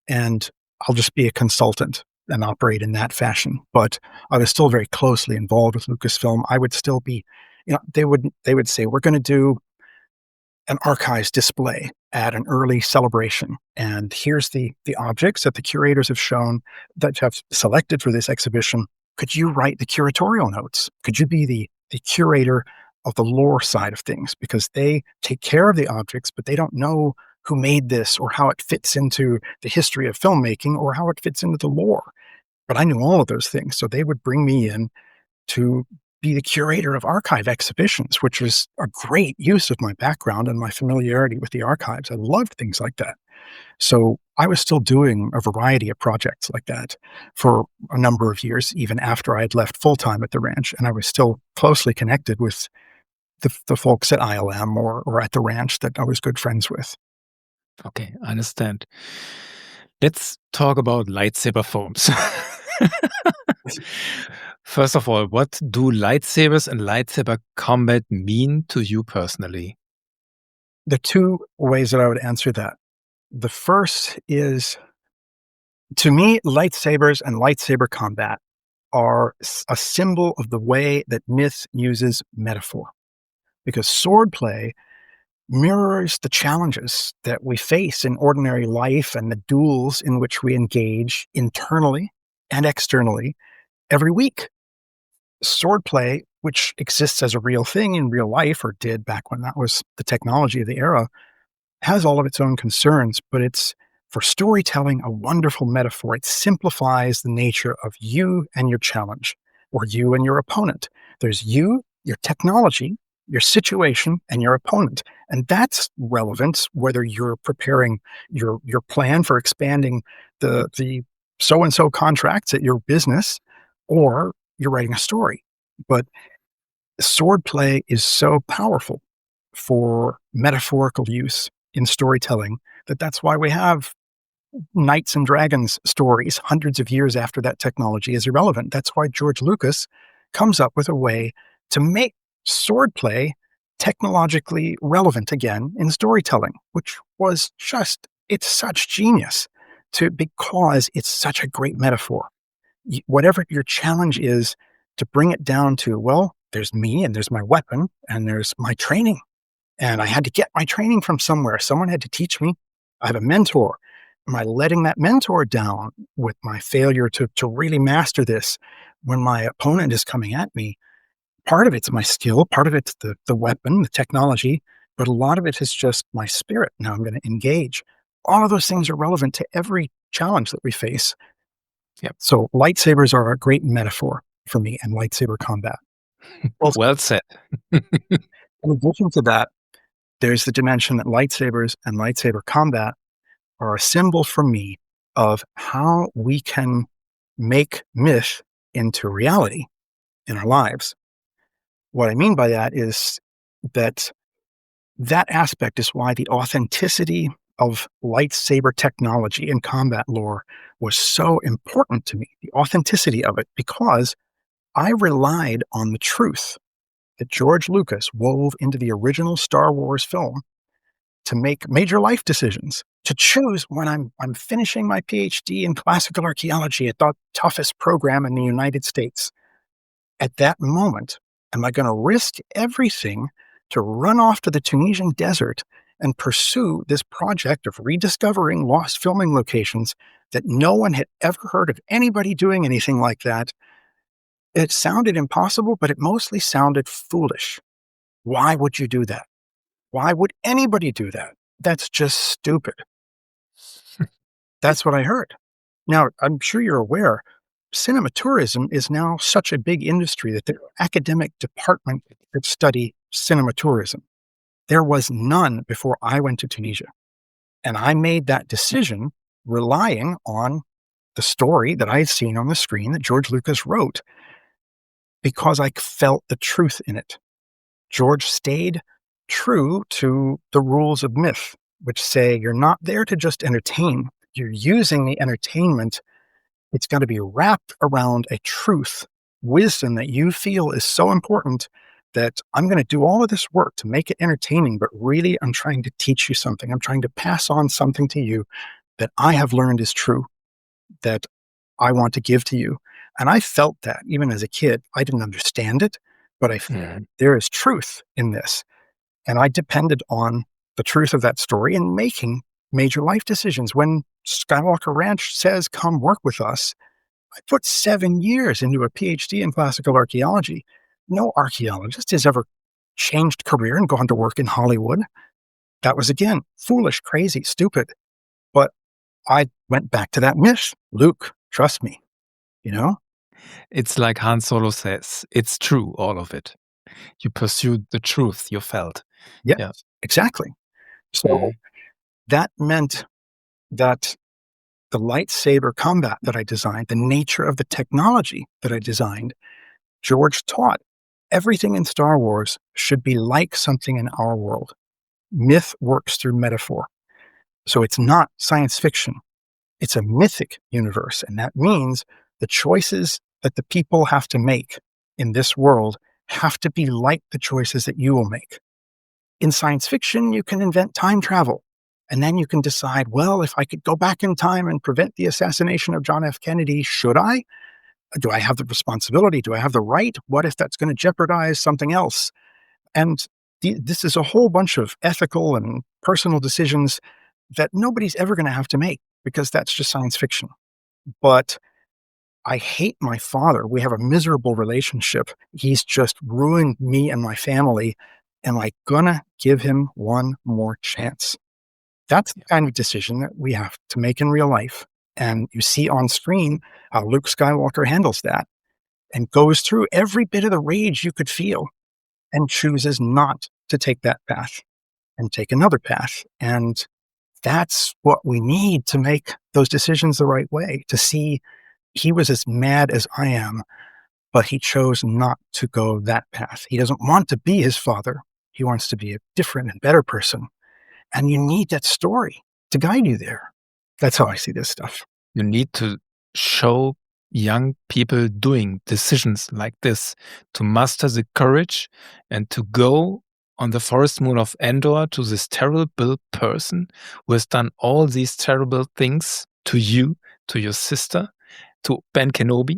and I'll just be a consultant and operate in that fashion. But I was still very closely involved with Lucasfilm. I would still be, they would say, we're going to do an archives display at an early celebration. And here's the objects that the curators have shown that have selected for this exhibition. Could you write the curatorial notes? Could you be the curator of the lore side of things? Because they take care of the objects, but they don't know who made this or how it fits into the history of filmmaking or how it fits into the lore. But I knew all of those things. So they would bring me in to be the curator of archive exhibitions, which was a great use of my background and my familiarity with the archives. I loved things like that. So I was still doing a variety of projects like that for a number of years, even after I had left full-time at the ranch. And I was still closely connected with the folks at ILM or at the ranch that I was good friends with. Okay, I understand. Let's talk about lightsaber forms. First of all, what do lightsabers and lightsaber combat mean to you personally? The two ways that I would answer that. The first is, to me, lightsabers and lightsaber combat are a symbol of the way that myth uses metaphor. Because swordplay mirrors the challenges that we face in ordinary life and the duels in which we engage internally and externally every week. Swordplay, which exists as a real thing in real life, or did back when that was the technology of the era, has all of its own concerns, but it's, for storytelling, a wonderful metaphor. It simplifies the nature of you and your challenge, or you and your opponent. There's you, your technology, your situation, and your opponent. And that's relevant whether you're preparing your plan for expanding the so-and-so contracts at your business, or you're writing a story. But swordplay is so powerful for metaphorical use in storytelling that's why we have Knights and Dragons stories hundreds of years after that technology is irrelevant. That's why George Lucas comes up with a way to make swordplay technologically relevant again in storytelling, which was just, it's such genius because it's such a great metaphor. Whatever your challenge is, to bring it down to, well, there's me and there's my weapon and there's my training. And I had to get my training from somewhere. Someone had to teach me. I have a mentor. Am I letting that mentor down with my failure to really master this when my opponent is coming at me? Part of it's my skill, part of it's the weapon, the technology, but a lot of it is just my spirit. Now I'm going to engage. All of those things are relevant to every challenge that we face. Yep. So lightsabers are a great metaphor for me and lightsaber combat. Well said. In addition to that, there's the dimension that lightsabers and lightsaber combat are a symbol for me of how we can make myth into reality in our lives. What I mean by that is that aspect is why the authenticity of lightsaber technology and combat lore was so important to me, the authenticity of it, because I relied on the truth that George Lucas wove into the original Star Wars film to make major life decisions, to choose when I'm finishing my PhD in classical archaeology at the toughest program in the United States. At that moment, am I going to risk everything to run off to the Tunisian desert and pursue this project of rediscovering lost filming locations that no one had ever heard of anybody doing anything like that? It sounded impossible, but it mostly sounded foolish. Why would you do that? Why would anybody do that? That's just stupid. That's what I heard. Now, I'm sure you're aware, cinematourism is now such a big industry that there are academic departments that study cinematourism. There was none before I went to Tunisia. And I made that decision relying on the story that I had seen on the screen that George Lucas wrote, because I felt the truth in it. George stayed true to the rules of myth, which say you're not there to just entertain. You're using the entertainment. It's got to be wrapped around a truth, wisdom that you feel is so important that I'm going to do all of this work to make it entertaining, but really I'm trying to teach you something. I'm trying to pass on something to you that I have learned is true, that I want to give to you. And I felt that even as a kid. I didn't understand it, but I felt there is truth in this. And I depended on the truth of that story in making major life decisions. When Skywalker Ranch says, come work with us, I put 7 years into a PhD in classical archaeology. No archaeologist has ever changed career and gone to work in Hollywood. That was, again, foolish, crazy, stupid. But I went back to that myth. Luke, trust me, you know? It's like Han Solo says, it's true, all of it. You pursued the truth you felt. Yes, Yeah. exactly. So that meant that the lightsaber combat that I designed, the nature of the technology that I designed, George taught everything in Star Wars should be like something in our world. Myth works through metaphor. So it's not science fiction. It's a mythic universe. And that means the choices that the people have to make in this world have to be like the choices that you will make. In science fiction, you can invent time travel. And then you can decide, well, if I could go back in time and prevent the assassination of John F. Kennedy, should I? Do I have the responsibility? Do I have the right? What if that's going to jeopardize something else? And this is a whole bunch of ethical and personal decisions that nobody's ever going to have to make, because that's just science fiction. But I hate my father. We have a miserable relationship. He's just ruined me and my family. Am I gonna give him one more chance? That's the kind of decision that we have to make in real life. And you see on screen how Luke Skywalker handles that and goes through every bit of the rage you could feel and chooses not to take that path and take another path. And that's what we need to make those decisions the right way, to see he was as mad as I am, but he chose not to go that path. He doesn't want to be his father. He wants to be a different and better person. And you need that story to guide you there. That's how I see this stuff. You need to show young people doing decisions like this to muster the courage and to go on the forest moon of Endor to this terrible person who has done all these terrible things to you, to your sister, to Ben Kenobi.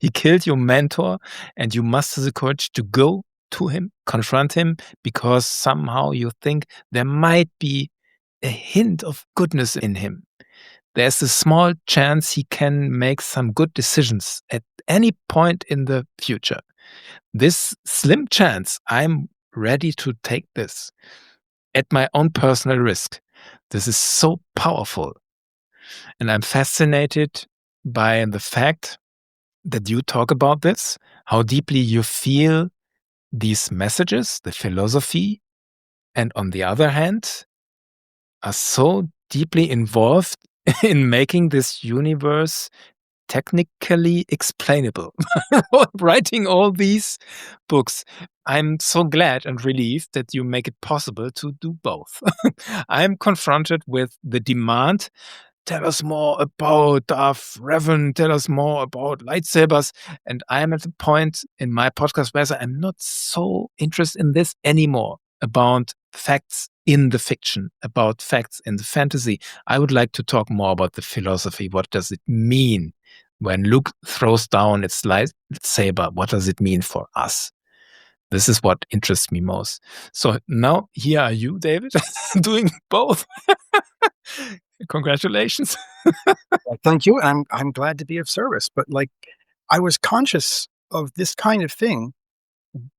He killed your mentor, and you muster the courage to go to him, confront him, because somehow you think there might be a hint of goodness in him. There's a small chance he can make some good decisions at any point in the future. This slim chance, I'm ready to take this at my own personal risk. This is so powerful. And I'm fascinated by the fact that you talk about this, how deeply you feel these messages, the philosophy, and on the other hand, are so deeply involved in making this universe technically explainable. Writing all these books, I'm so glad and relieved that you make it possible to do both. I'm confronted with the demand, tell us more about Darth Revan, tell us more about lightsabers. And I'm at the point in my podcast where I'm not so interested in this anymore, about facts in the fiction, about facts in the fantasy. I would like to talk more about the philosophy. What does it mean when Luke throws down its lightsaber? What does it mean for us? This is what interests me most. So now here are you, David, doing both. Congratulations. Thank you. I'm glad to be of service. But I was conscious of this kind of thing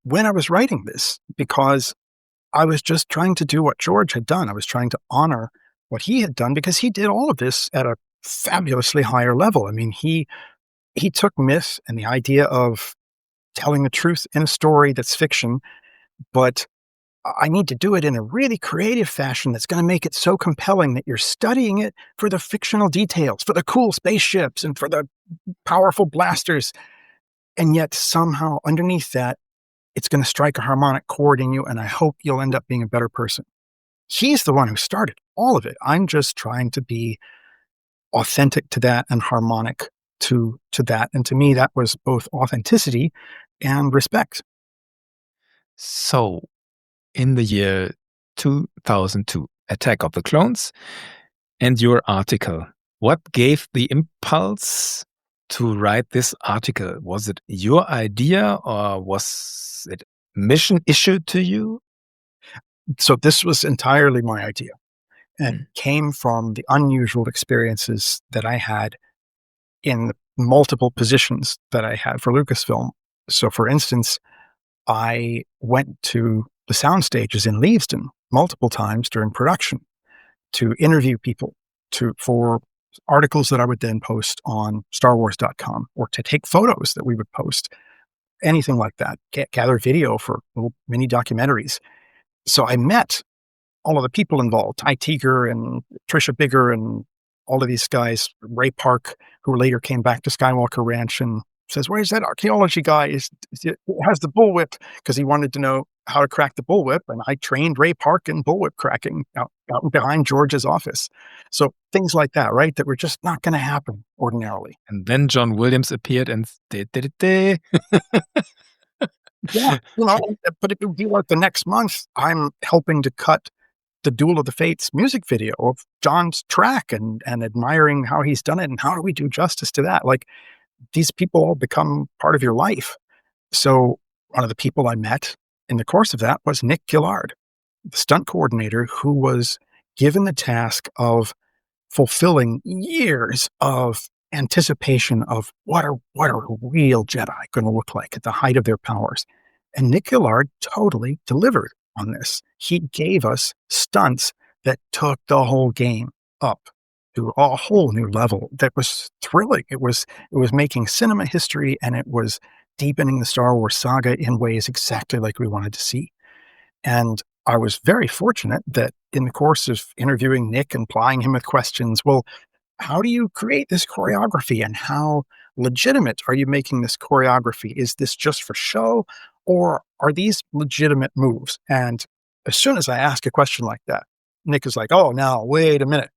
when I was writing this, because I was just trying to do what George had done. I was trying to honor what he had done, because he did all of this at a fabulously higher level. I mean, he took myth and the idea of telling the truth in a story that's fiction, but I need to do it in a really creative fashion that's going to make it so compelling that you're studying it for the fictional details, for the cool spaceships and for the powerful blasters. And yet somehow underneath that, it's going to strike a harmonic chord in you, and I hope you'll end up being a better person. He's the one who started all of it. I'm just trying to be authentic to that and harmonic to that. And to me, that was both authenticity and respect. So, in the year 2002, Attack of the Clones, and your article, what gave the impulse to write this article? Was it your idea, or was it mission issued to you? So this was entirely my idea, and came from the unusual experiences that I had in the multiple positions that I had for Lucasfilm. So for instance, I went to the sound stages in Leavesden multiple times during production to interview people for articles that I would then post on StarWars.com, or to take photos that we would post, anything like that, gather video for little mini documentaries. So I met all of the people involved, Ty Teager and Trisha Bigger and all of these guys, Ray Park, who later came back to Skywalker Ranch and says, where's that archaeology guy? It has the bullwhip, because he wanted to know how to crack the bullwhip. And I trained Ray Park in bullwhip cracking out behind George's office. So things like that, right? That were just not going to happen ordinarily. And then John Williams appeared and Yeah, but it would be like the next month, I'm helping to cut the Duel of the Fates music video of John's track and admiring how he's done it. And how do we do justice to that? These people all become part of your life. So one of the people I met in the course of that was Nick Gillard, the stunt coordinator, who was given the task of fulfilling years of anticipation of what are real Jedi going to look like at the height of their powers. And Nick Gillard totally delivered on this. He gave us stunts that took the whole game up to a whole new level that was thrilling. It was making cinema history, and it was deepening the Star Wars saga in ways exactly like we wanted to see. And I was very fortunate that in the course of interviewing Nick and plying him with questions, well, how do you create this choreography, and how legitimate are you making this choreography? Is this just for show, or are these legitimate moves? And as soon as I ask a question like that, Nick is like, oh, now, wait a minute.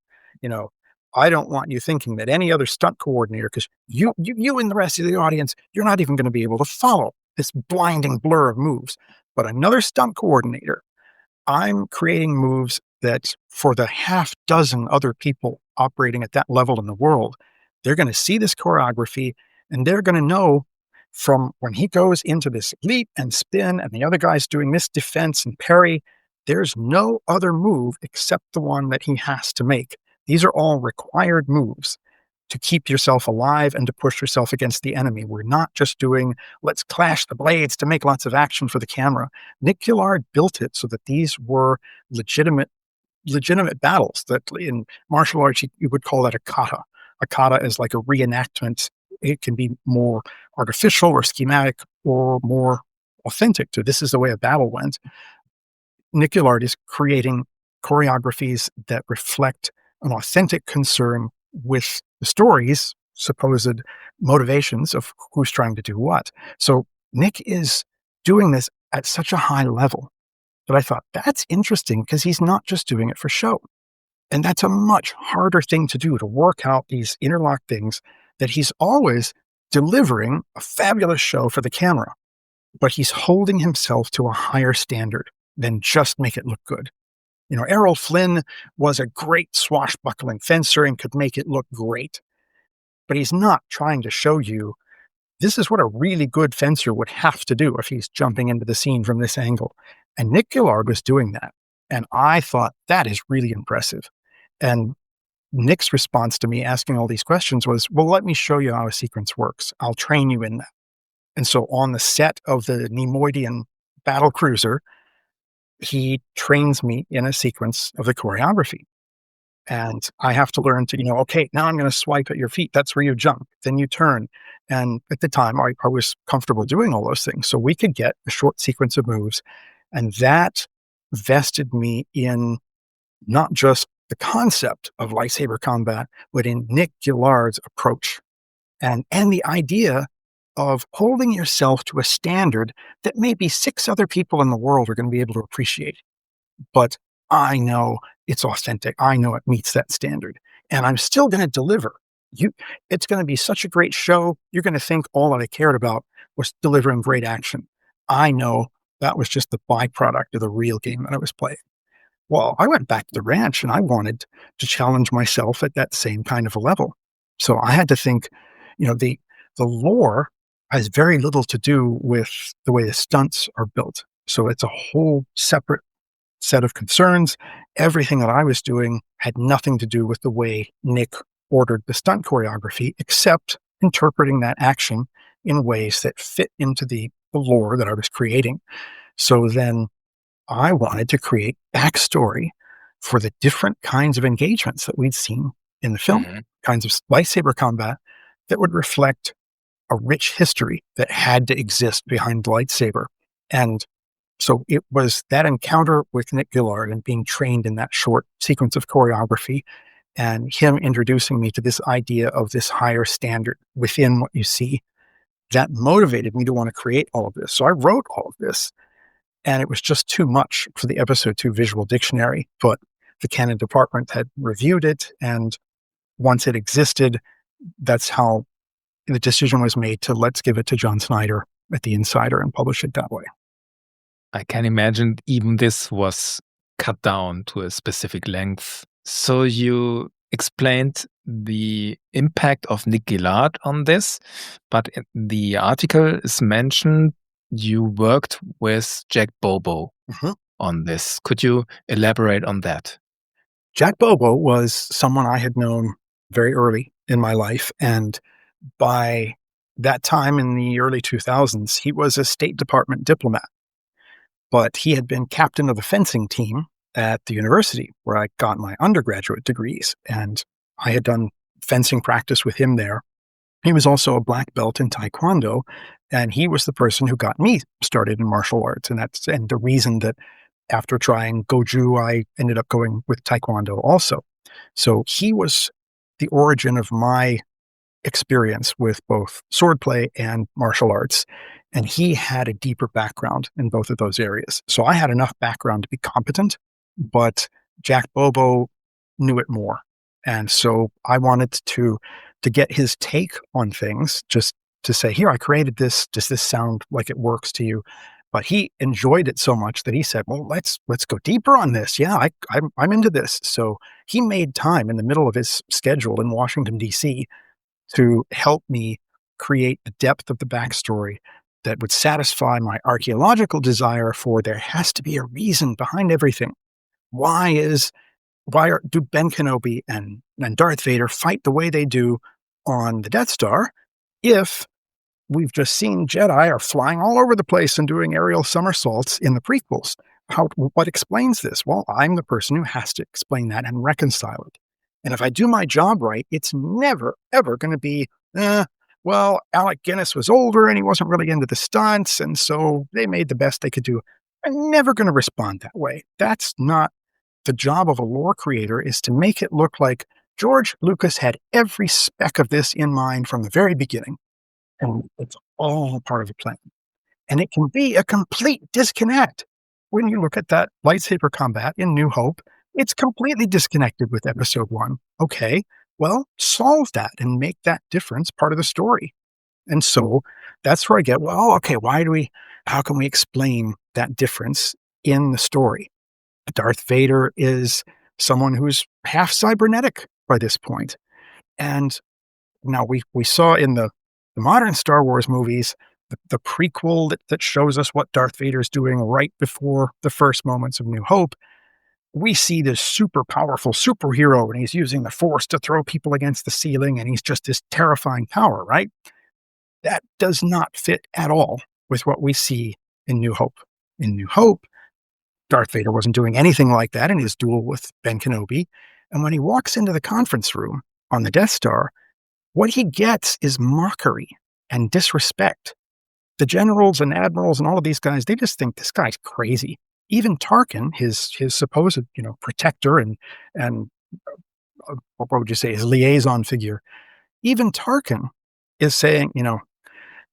I don't want you thinking that any other stunt coordinator, because you and the rest of the audience, you're not even going to be able to follow this blinding blur of moves. But another stunt coordinator I'm creating moves that for the half dozen other people operating at that level in the world, they're going to see this choreography and they're going to know from when he goes into this leap and spin and the other guy's doing this defense and parry, there's no other move except the one that he has to make. These are all required moves to keep yourself alive and to push yourself against the enemy. We're not just doing, let's clash the blades to make lots of action for the camera. Nick Gillard built it so that these were legitimate battles. That in martial arts, you would call that a kata. A kata is like a reenactment. It can be more artificial or schematic or more authentic. So this is the way a battle went. Nick Gillard is creating choreographies that reflect an authentic concern with the story's supposed motivations of who's trying to do what. So Nick is doing this at such a high level that I thought, that's interesting because he's not just doing it for show. And that's a much harder thing to do, to work out these interlocked things that he's always delivering a fabulous show for the camera, but he's holding himself to a higher standard than just make it look good. You know, Errol Flynn was a great swashbuckling fencer and could make it look great, but he's not trying to show you this is what a really good fencer would have to do if he's jumping into the scene from this angle. And Nick Gillard was doing that. And I thought that is really impressive. And Nick's response to me asking all these questions was, well, let me show you how a sequence works. I'll train you in that. And so on the set of the Nemoidian battle cruiser, he trains me in a sequence of the choreography. And I have to learn to, okay, now I'm going to swipe at your feet. That's where you jump. Then you turn. And at the time, I was comfortable doing all those things. So we could get a short sequence of moves. And that vested me in not just the concept of lightsaber combat, but in Nick Gillard's approach and the idea of holding yourself to a standard that maybe 6 other people in the world are going to be able to appreciate. But I know it's authentic. I know it meets that standard. And I'm still going to deliver. It's going to be such a great show. You're going to think all that I cared about was delivering great action. I know that was just the byproduct of the real game that I was playing. Well, I went back to the ranch and I wanted to challenge myself at that same kind of a level. So I had to think, the lore has very little to do with the way the stunts are built. So it's a whole separate set of concerns. Everything that I was doing had nothing to do with the way Nick ordered the stunt choreography, except interpreting that action in ways that fit into the lore that I was creating. So then I wanted to create backstory for the different kinds of engagements that we'd seen in the film, kinds of lightsaber combat that would reflect a rich history that had to exist behind the lightsaber. And so it was that encounter with Nick Gillard and being trained in that short sequence of choreography and him introducing me to this idea of this higher standard within what you see that motivated me to want to create all of this. So I wrote all of this. And it was just too much for the episode 2 visual dictionary, but the canon department had reviewed it. And once it existed, that's how the decision was made to let's give it to John Snyder at The Insider and publish it that way. I can imagine even this was cut down to a specific length. So you explained the impact of Nick Gillard on this, but in the article is mentioned you worked with Jack Bobo on this. Could you elaborate on that? Jack Bobo was someone I had known very early in my life. And by that time in the early 2000s, he was a State Department diplomat. But he had been captain of the fencing team at the university where I got my undergraduate degrees. And I had done fencing practice with him there. He was also a black belt in Taekwondo, and he was the person who got me started in martial arts. And the reason that after trying Goju, I ended up going with Taekwondo also. So he was the origin of my experience with both swordplay and martial arts. And he had a deeper background in both of those areas. So I had enough background to be competent, but Jack Bobo knew it more. And so I wanted to get his take on things, just to say, here, I created this. Does this sound like it works to you? But he enjoyed it so much that he said, well, let's go deeper on this. Yeah, I'm into this. So he made time in the middle of his schedule in Washington, D.C. to help me create the depth of the backstory that would satisfy my archaeological desire for there has to be a reason behind everything. Do Ben Kenobi and Darth Vader fight the way they do on the Death Star if we've just seen Jedi are flying all over the place and doing aerial somersaults in the prequels? What explains this? Well, I'm the person who has to explain that and reconcile it. And if I do my job right, it's never, ever going to be, well, Alec Guinness was older and he wasn't really into the stunts, and so they made the best they could do. I'm never going to respond that way. That's not the job of a lore creator, is to make it look like George Lucas had every speck of this in mind from the very beginning. And it's all part of the plan. And it can be a complete disconnect. When you look at that lightsaber combat in New Hope, it's completely disconnected with episode 1. Okay, well, solve that and make that difference part of the story. And so that's where I get, well, okay, how can we explain that difference in the story? Darth Vader is someone who's half cybernetic by this point. And now we saw in the modern Star Wars movies, the prequel that shows us what Darth Vader is doing right before the first moments of New Hope, we see this super powerful superhero, and he's using the Force to throw people against the ceiling, and he's just this terrifying power, right? That does not fit at all with what we see in New Hope. In New Hope, Darth Vader wasn't doing anything like that in his duel with Ben Kenobi, and when he walks into the conference room on the Death Star, what he gets is mockery and disrespect. The generals and admirals and all of these guys, they just think this guy's crazy. Even Tarkin, his supposed, protector and what would you say, his liaison figure, even Tarkin is saying,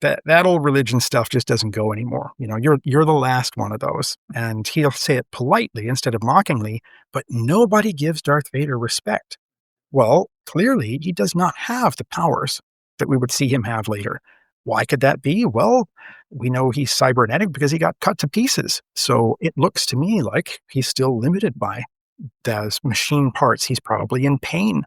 that old religion stuff just doesn't go anymore. You're the last one of those. And he'll say it politely instead of mockingly, but nobody gives Darth Vader respect. Well, clearly he does not have the powers that we would see him have later. Why could that be? Well, we know he's cybernetic because he got cut to pieces. So it looks to me like he's still limited by those machine parts. He's probably in pain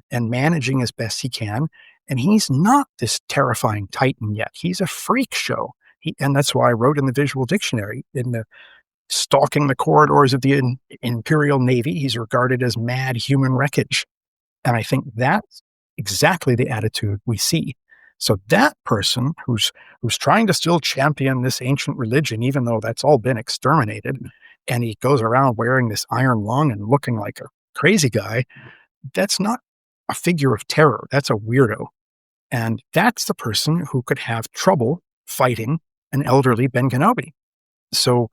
and managing as best he can. And he's not this terrifying titan yet. He's a freak show. And that's why I wrote in the visual dictionary, in the stalking the corridors of the Imperial Navy, he's regarded as mad human wreckage. And I think that's exactly the attitude we see. So that person who's trying to still champion this ancient religion, even though that's all been exterminated, and he goes around wearing this iron lung and looking like a crazy guy, that's not a figure of terror. That's a weirdo. And that's the person who could have trouble fighting an elderly Ben Kenobi. So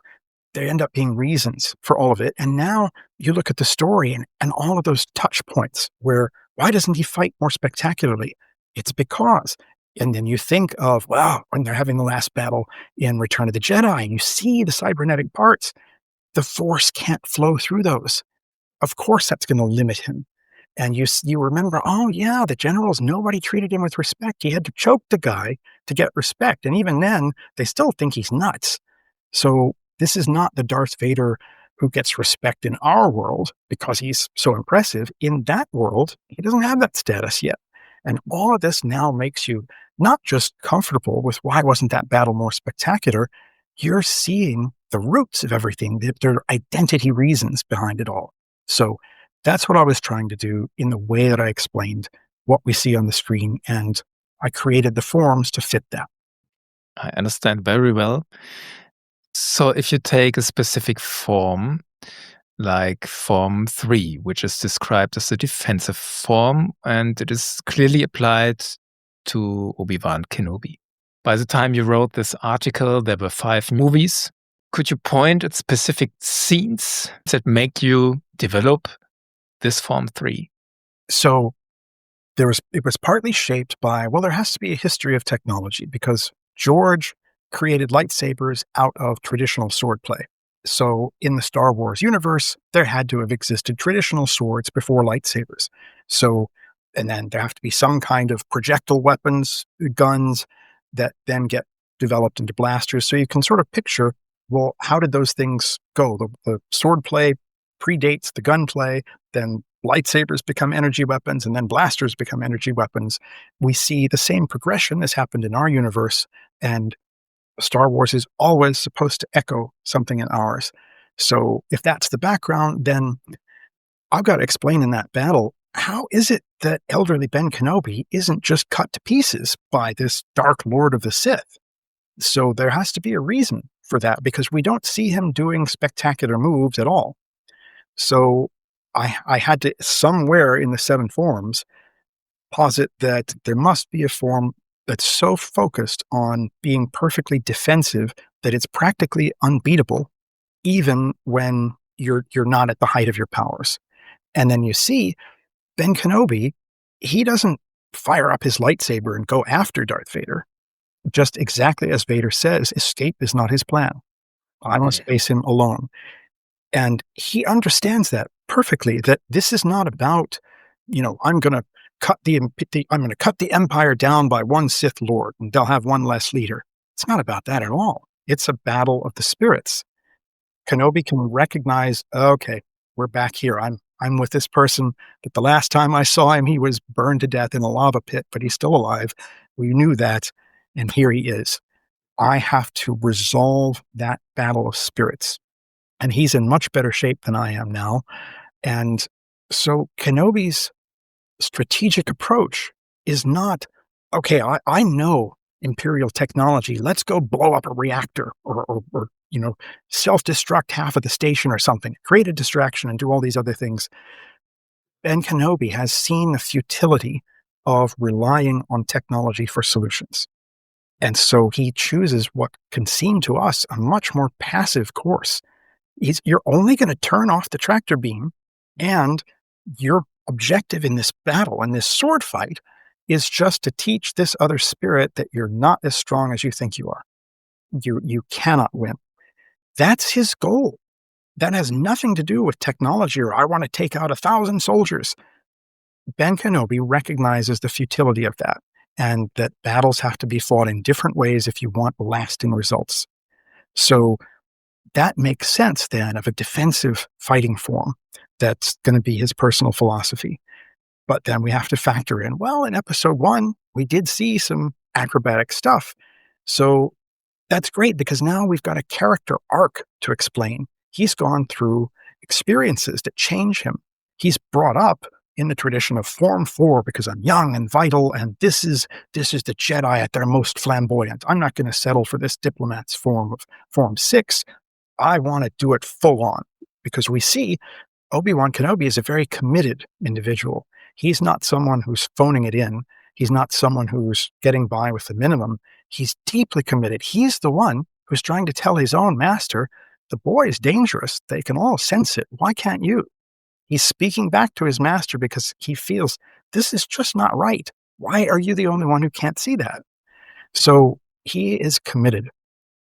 there end up being reasons for all of it. And now you look at the story and all of those touch points where, why doesn't he fight more spectacularly? It's because, and then you think of, well, when they're having the last battle in Return of the Jedi, and you see the cybernetic parts, the Force can't flow through those. Of course, that's going to limit him. And you remember, oh yeah, the generals, nobody treated him with respect. He had to choke the guy to get respect. And even then, they still think he's nuts. So this is not the Darth Vader who gets respect in our world because he's so impressive. In that world, he doesn't have that status yet. And all of this now makes you not just comfortable with, why wasn't that battle more spectacular? You're seeing the roots of everything, their identity reasons behind it all. So that's what I was trying to do in the way that I explained what we see on the screen, and I created the forms to fit that. I understand very well. So if you take a specific form, like form 3, which is described as a defensive form, and it is clearly applied to Obi-Wan Kenobi. By the time you wrote this article, there were 5 movies. Could you point at specific scenes that make you develop this form 3? So it was partly shaped by, well, there has to be a history of technology because George created lightsabers out of traditional swordplay. So in the Star Wars universe, there had to have existed traditional swords before lightsabers. So, and then there have to be some kind of projectile weapons, guns that then get developed into blasters. So you can sort of picture Well, how did those things go? The sword play predates the gunplay, then lightsabers become energy weapons, and then blasters become energy weapons. We see the same progression as happened in our universe, and Star Wars is always supposed to echo something in ours. So if that's the background, then I've got to explain in that battle, how is it that elderly Ben Kenobi isn't just cut to pieces by this Dark Lord of the Sith? So there has to be a reason for that, because we don't see him doing spectacular moves at all. So I had to, somewhere in the seven forms, posit that there must be a form that's so focused on being perfectly defensive that it's practically unbeatable, even when you're not at the height of your powers. And then you see Ben Kenobi, he doesn't fire up his lightsaber and go after Darth Vader. Just exactly as Vader says, escape is not his plan. I must face him alone. And he understands that perfectly, that this is not about, I'm going to cut the empire down by one Sith Lord and they'll have one less leader. It's not about that at all. It's a battle of the spirits. Kenobi can recognize, okay, we're back here. I'm with this person that the last time I saw him, he was burned to death in a lava pit, but he's still alive. We knew that, and here he is. I have to resolve that battle of spirits. And he's in much better shape than I am now. And so Kenobi's strategic approach is not, okay, I know Imperial technology. Let's go blow up a reactor or self-destruct half of the station or something, create a distraction and do all these other things. Ben Kenobi has seen the futility of relying on technology for solutions. And so he chooses what can seem to us a much more passive course. You're only going to turn off the tractor beam, and your objective in this battle, in this sword fight, is just to teach this other spirit that you're not as strong as you think you are. You cannot win. That's his goal. That has nothing to do with technology or I want to take out 1,000 soldiers. Ben Kenobi recognizes the futility of that, and that battles have to be fought in different ways if you want lasting results. So that makes sense then of a defensive fighting form that's going to be his personal philosophy. But then we have to factor in, well, in episode 1, we did see some acrobatic stuff. So that's great because now we've got a character arc to explain. He's gone through experiences that change him. He's brought up in the tradition of Form 4 because I'm young and vital, and this is the Jedi at their most flamboyant. I'm not going to settle for this diplomat's form of Form 6. I want to do it full on, because we see Obi-Wan Kenobi is a very committed individual. He's not someone who's phoning it in. He's not someone who's getting by with the minimum. He's deeply committed. He's the one who's trying to tell his own master, the boy is dangerous. They can all sense it. Why can't you? He's speaking back to his master because he feels this is just not right. Why are you the only one who can't see that? So he is committed,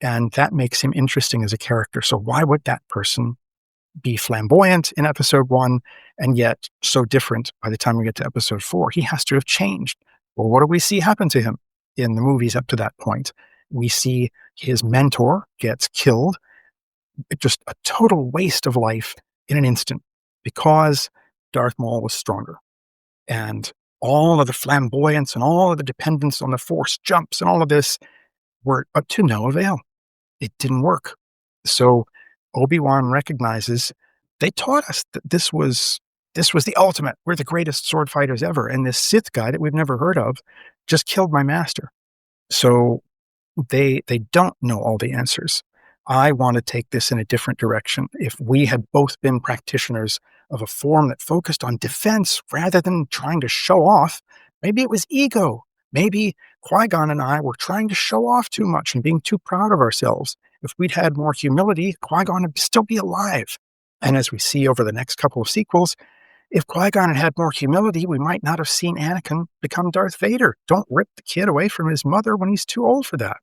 and that makes him interesting as a character. So why would that person be flamboyant in episode 1 and yet so different by the time we get to episode 4? He has to have changed. Well, what do we see happen to him in the movies up to that point? We see his mentor gets killed. Just a total waste of life in an instant because Darth Maul was stronger. And all of the flamboyance and all of the dependence on the Force jumps and all of this were up to no avail. It didn't work. So Obi-Wan recognizes they taught us that this was the ultimate. We're the greatest sword fighters ever. And this Sith guy that we've never heard of just killed my master. So they don't know all the answers. I want to take this in a different direction. If we had both been practitioners of a form that focused on defense rather than trying to show off, maybe it was ego. Maybe Qui-Gon and I were trying to show off too much and being too proud of ourselves. If we'd had more humility, Qui-Gon would still be alive. And as we see over the next couple of sequels, if Qui-Gon had more humility, we might not have seen Anakin become Darth Vader. Don't rip the kid away from his mother when he's too old for that.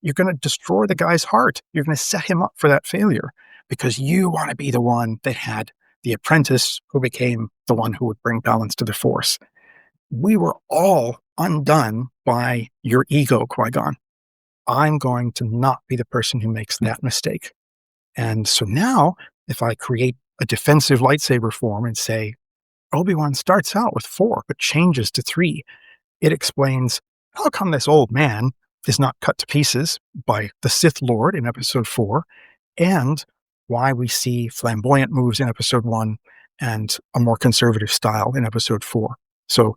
You're going to destroy the guy's heart. You're going to set him up for that failure because you want to be the one that had the apprentice who became the one who would bring balance to the Force. We were all undone by your ego, Qui-Gon. I'm going to not be the person who makes that mistake. And so now, if I create a defensive lightsaber form and say, Obi-Wan starts out with 4, but changes to 3, it explains how come this old man is not cut to pieces by the Sith Lord in episode 4, and why we see flamboyant moves in episode 1 and a more conservative style in episode 4. So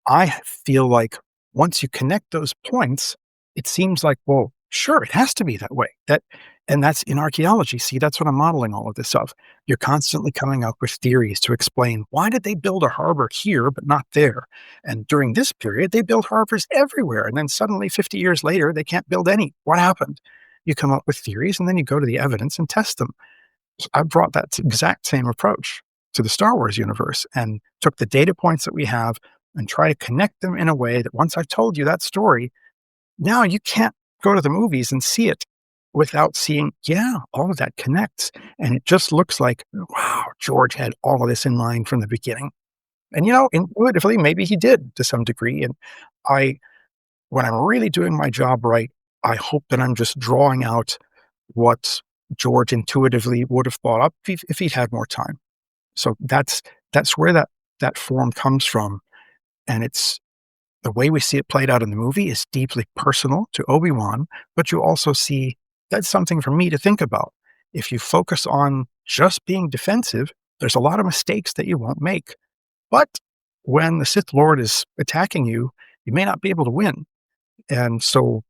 I feel like once you connect those points, it seems like, well, sure, it has to be that way. And that's in archaeology. See, that's what I'm modeling all of this of. You're constantly coming up with theories to explain why did they build a harbor here but not there? And during this period, they built harbors everywhere. And then suddenly 50 years later, they can't build any. What happened? You come up with theories and then you go to the evidence and test them. So I brought that exact same approach to the Star Wars universe and took the data points that we have and try to connect them in a way that once I've told you that story, now you can't go to the movies and see it without seeing, yeah, all of that connects. And it just looks like, wow, George had all of this in mind from the beginning. And, intuitively, maybe he did to some degree. And when I'm really doing my job right, I hope that I'm just drawing out what George intuitively would have thought up if he'd had more time. So that's where that form comes from. And it's the way we see it played out in the movie is deeply personal to Obi-Wan, but you also see that's something for me to think about. If you focus on just being defensive, there's a lot of mistakes that you won't make. But when the Sith Lord is attacking you, you may not be able to win. And so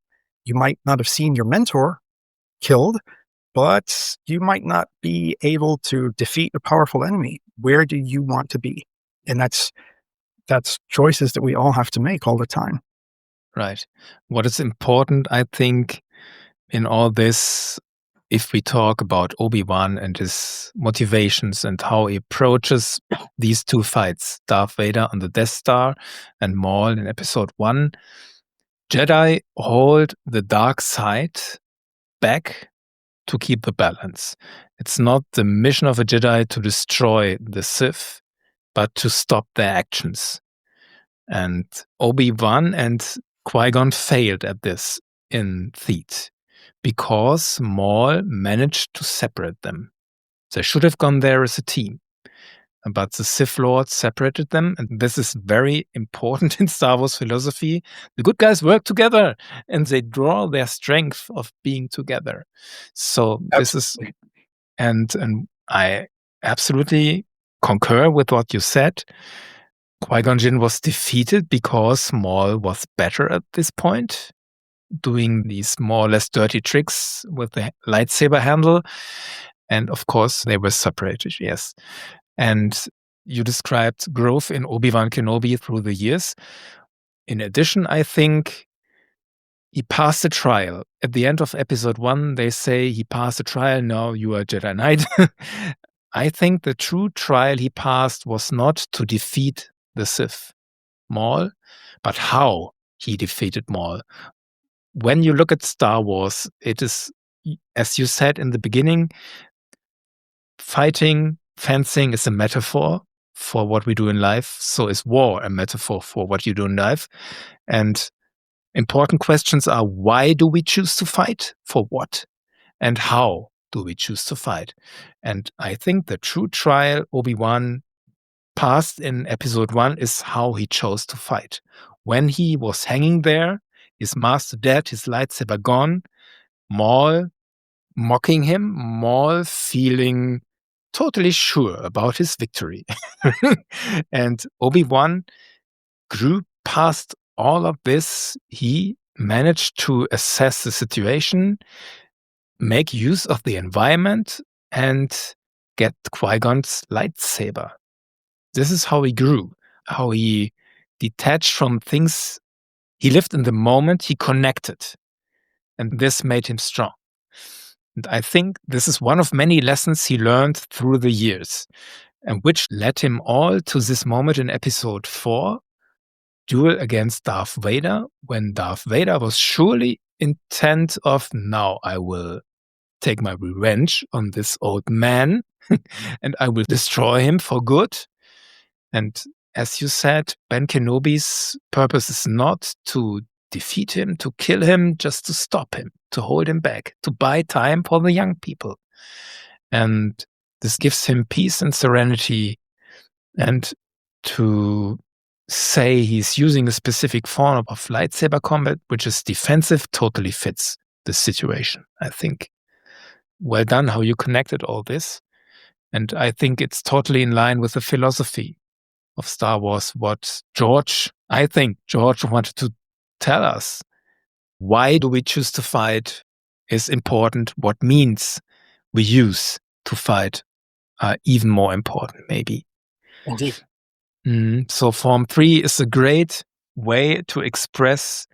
you might not have seen your mentor killed, but you might not be able to defeat a powerful enemy. Where do you want to be? And that's choices that we all have to make all the time. Right. What is important, I think, in all this, if we talk about Obi-Wan and his motivations and how he approaches these two fights, Darth Vader on the Death Star and Maul in episode 1, Jedi hold the dark side back to keep the balance. It's not the mission of a Jedi to destroy the Sith, but to stop their actions. And Obi-Wan and Qui-Gon failed at this in Theed because Maul managed to separate them. They should have gone there as a team. But the Sith Lord separated them, and this is very important in Star Wars philosophy. The good guys work together, and they draw their strength of being together. So this is, and I absolutely concur with what you said. Qui-Gon Jinn was defeated because Maul was better at this point, doing these more or less dirty tricks with the lightsaber handle. And of course, they were separated, yes. And you described growth in Obi-Wan Kenobi through the years. In addition, I think he passed the trial. At the end of episode 1, they say he passed the trial. Now you are a Jedi Knight. I think the true trial he passed was not to defeat the Sith, Maul, but how he defeated Maul. When you look at Star Wars, it is, as you said in the beginning, fencing is a metaphor for what we do in life. So is war a metaphor for what you do in life. And important questions are, why do we choose to fight? For what? And how do we choose to fight? And I think the true trial Obi-Wan passed in episode 1 is how he chose to fight. When he was hanging there, his master dead, his lightsaber gone, Maul mocking him, Maul feeling totally sure about his victory. And Obi-Wan grew past all of this. He managed to assess the situation, make use of the environment, and get Qui-Gon's lightsaber. This is how he grew, how he detached from things. He lived in the moment, he connected. And this made him strong. And I think this is one of many lessons he learned through the years, and which led him all to this moment in episode 4, duel against Darth Vader, when Darth Vader was surely intent of, now I will take my revenge on this old man and I will destroy him for good. And as you said, Ben Kenobi's purpose is not to defeat him, to kill him, just to stop him, to hold him back, to buy time for the young people. And this gives him peace and serenity. And to say he's using a specific form of lightsaber combat, which is defensive, totally fits the situation, I think. Well done how you connected all this. And I think it's totally in line with the philosophy of Star Wars, what I think George wanted to tell us. Why do we choose to fight is important. What means we use to fight are even more important, maybe. Indeed. So Form 3 is a great way to express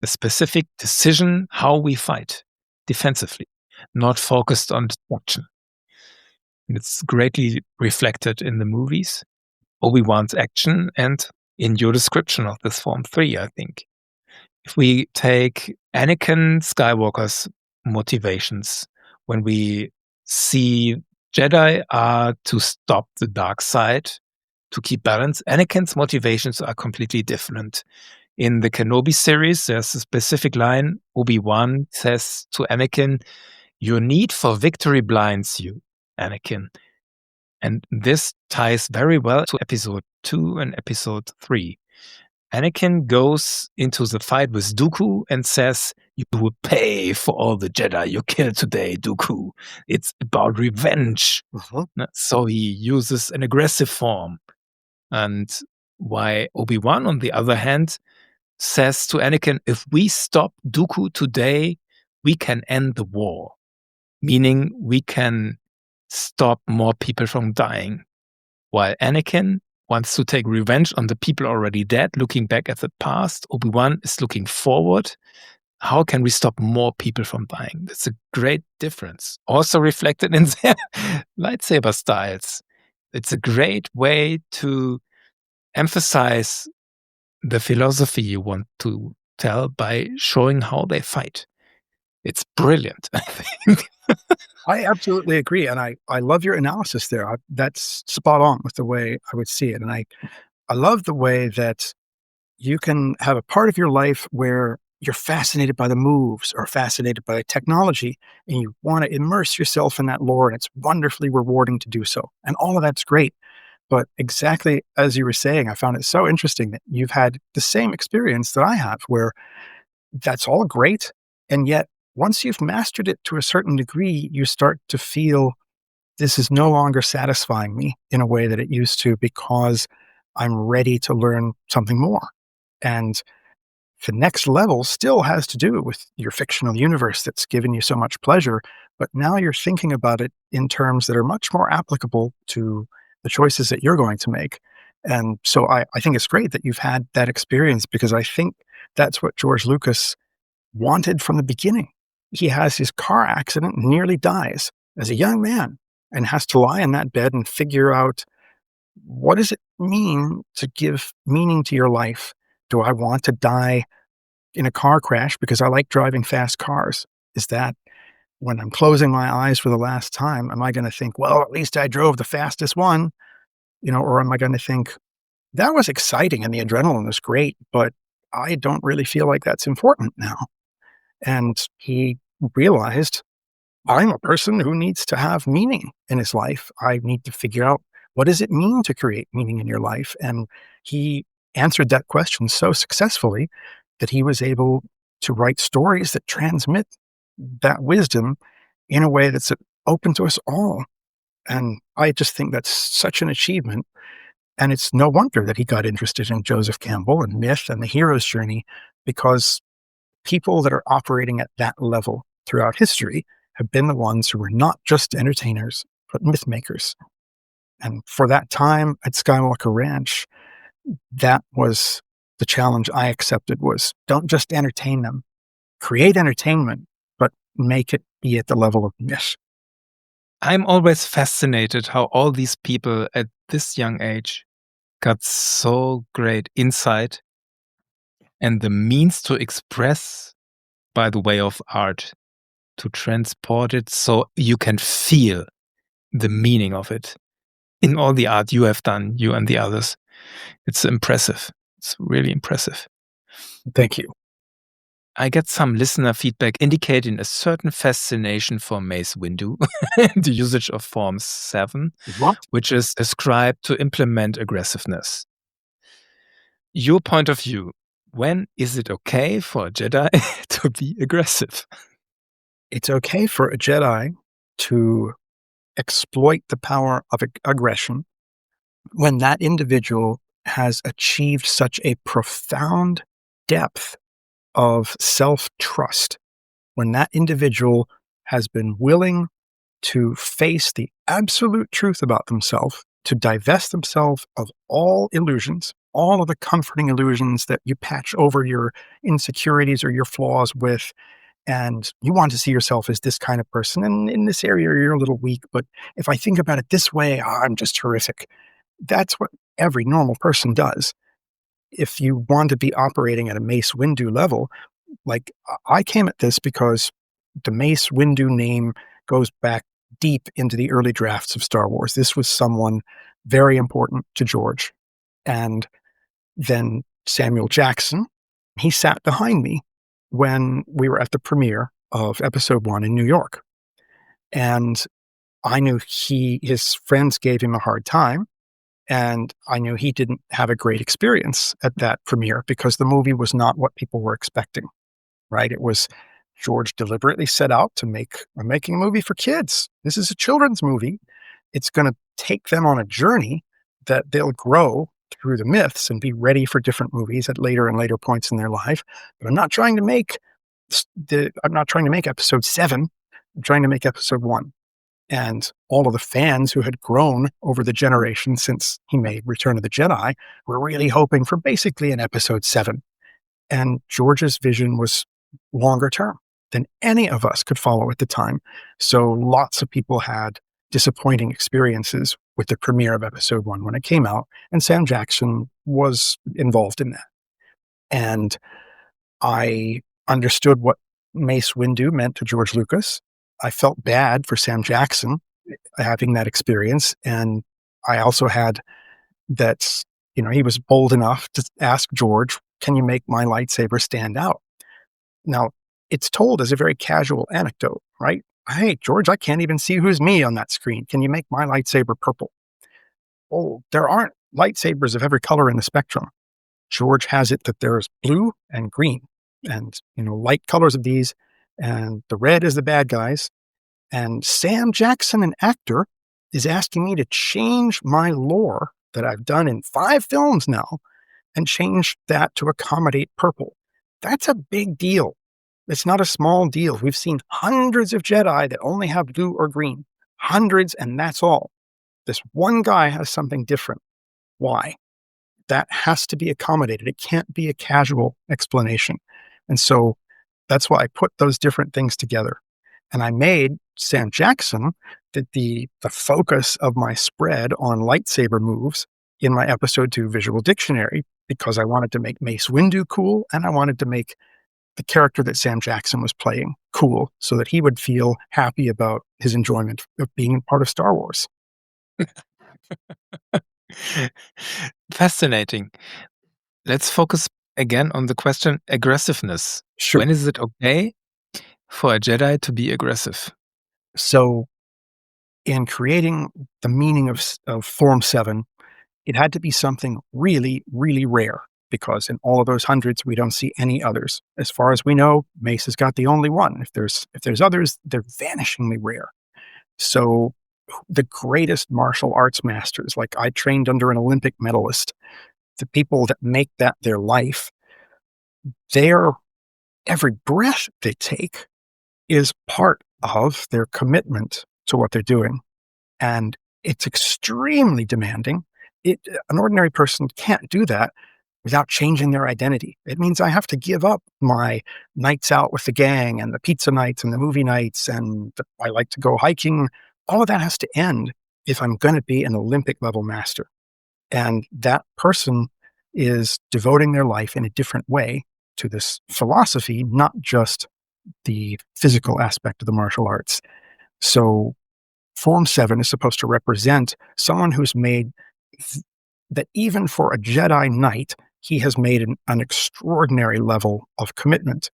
a specific decision how we fight defensively, not focused on destruction. And it's greatly reflected in the movies, Obi-Wan's action, and in your description of this Form 3, I think. If we take Anakin Skywalker's motivations, when we see Jedi are to stop the dark side, to keep balance, Anakin's motivations are completely different. In the Kenobi series, there's a specific line. Obi-Wan says to Anakin, "Your need for victory blinds you, Anakin." And this ties very well to episode 2 and episode 3. Anakin goes into the fight with Dooku and says, "You will pay for all the Jedi you killed today, Dooku. It's about revenge." So he uses an aggressive form. And why Obi-Wan, on the other hand, says to Anakin, "If we stop Dooku today, we can end the war." Meaning we can stop more people from dying. While Anakin wants to take revenge on the people already dead, looking back at the past, Obi-Wan is looking forward. How can we stop more people from dying? That's a great difference. Also reflected in their lightsaber styles. It's a great way to emphasize the philosophy you want to tell by showing how they fight. It's brilliant, I think. I absolutely agree. And I love your analysis there. That's spot on with the way I would see it. And I love the way that you can have a part of your life where you're fascinated by the moves or fascinated by the technology, and you want to immerse yourself in that lore, and it's wonderfully rewarding to do so. And all of that's great. But exactly as you were saying, I found it so interesting that you've had the same experience that I have, where that's all great. And yet, once you've mastered it to a certain degree, you start to feel this is no longer satisfying me in a way that it used to, because I'm ready to learn something more. And the next level still has to do with your fictional universe that's given you so much pleasure, but now you're thinking about it in terms that are much more applicable to the choices that you're going to make. And so I think it's great that you've had that experience, because I think that's what George Lucas wanted from the beginning. He has his car accident, nearly dies as a young man, and has to lie in that bed and figure out, what does it mean to give meaning to your life? Do I want to die in a car crash because I like driving fast cars? Is that when I'm closing my eyes for the last time, am I going to think, well, at least I drove the fastest one? Or am I going to think, that was exciting and the adrenaline was great, but I don't really feel like that's important now. And he realized, I'm a person who needs to have meaning in his life. I need to figure out, what does it mean to create meaning in your life? And he answered that question so successfully that he was able to write stories that transmit that wisdom in a way that's open to us all. And I just think that's such an achievement. And it's no wonder that he got interested in Joseph Campbell and myth and the hero's journey, because people that are operating at that level throughout history have been the ones who were not just entertainers, but myth makers. And for that time at Skywalker Ranch, that was the challenge I accepted, was don't just entertain them, create entertainment, but make it be at the level of myth. I'm always fascinated how all these people at this young age got so great insight and the means to express by the way of art, to transport it so you can feel the meaning of it in all the art you have done, you and the others. It's impressive. It's really impressive. Thank you. I get some listener feedback indicating a certain fascination for Mace Windu, the usage of Form 7, What? which is ascribed to implement aggressiveness. Your point of view, when is it okay for a Jedi to be aggressive? It's okay for a Jedi to exploit the power of aggression when that individual has achieved such a profound depth of self-trust, when that individual has been willing to face the absolute truth about themselves, to divest themselves of all illusions, all of the comforting illusions that you patch over your insecurities or your flaws with, and you want to see yourself as this kind of person. And in this area, you're a little weak, but if I think about it this way, I'm just terrific. That's what every normal person does. If you want to be operating at a Mace Windu level, like I came at this because the Mace Windu name goes back deep into the early drafts of Star Wars. This was someone very important to George. And then Samuel Jackson, he sat behind me when we were at the premiere of Episode 1 in New York. And I knew his friends gave him a hard time. And I knew he didn't have a great experience at that premiere because the movie was not what people were expecting, right? It was George deliberately set out to I'm making a movie for kids. This is a children's movie. It's going to take them on a journey that they'll grow through the myths and be ready for different movies at later and later points in their life. But I'm not trying to make Episode 7. I'm trying to make Episode 1. And all of the fans who had grown over the generation since he made Return of the Jedi were really hoping for basically an Episode 7. And George's vision was longer term than any of us could follow at the time. So lots of people had disappointing experiences with the premiere of Episode 1 when it came out, and Sam Jackson was involved in that. And I understood what Mace Windu meant to George Lucas. I felt bad for Sam Jackson having that experience. And I also had that, he was bold enough to ask George, can you make my lightsaber stand out? Now, it's told as a very casual anecdote, right? Hey, George, I can't even see who's me on that screen. Can you make my lightsaber purple? Oh, there aren't lightsabers of every color in the spectrum. George has it that there's blue and green and, light colors of these, and the red is the bad guys. And Sam Jackson, an actor, is asking me to change my lore that I've done in 5 films now and change that to accommodate purple. That's a big deal. It's not a small deal. We've seen hundreds of Jedi that only have blue or green. Hundreds, and that's all. This one guy has something different. Why? That has to be accommodated. It can't be a casual explanation. And so that's why I put those different things together. And I made Sam Jackson the focus of my spread on lightsaber moves in my Episode 2 visual dictionary, because I wanted to make Mace Windu cool, and I wanted to make the character that Sam Jackson was playing cool so that he would feel happy about his enjoyment of being part of Star Wars. Fascinating. Let's focus again on the question aggressiveness. Sure. When is it okay for a Jedi to be aggressive? So in creating the meaning of Form 7, it had to be something really, really rare, because in all of those hundreds, we don't see any others. As far as we know, Mace has got the only one. If there's others, they're vanishingly rare. So the greatest martial arts masters, like I trained under an Olympic medalist, the people that make that their life, every breath they take is part of their commitment to what they're doing. And it's extremely demanding. An ordinary person can't do that without changing their identity. It means I have to give up my nights out with the gang and the pizza nights and the movie nights, and I like to go hiking. All of that has to end if I'm going to be an Olympic level master. And that person is devoting their life in a different way to this philosophy, not just the physical aspect of the martial arts. So Form 7 is supposed to represent someone who's made that even for a Jedi Knight, he has made an extraordinary level of commitment.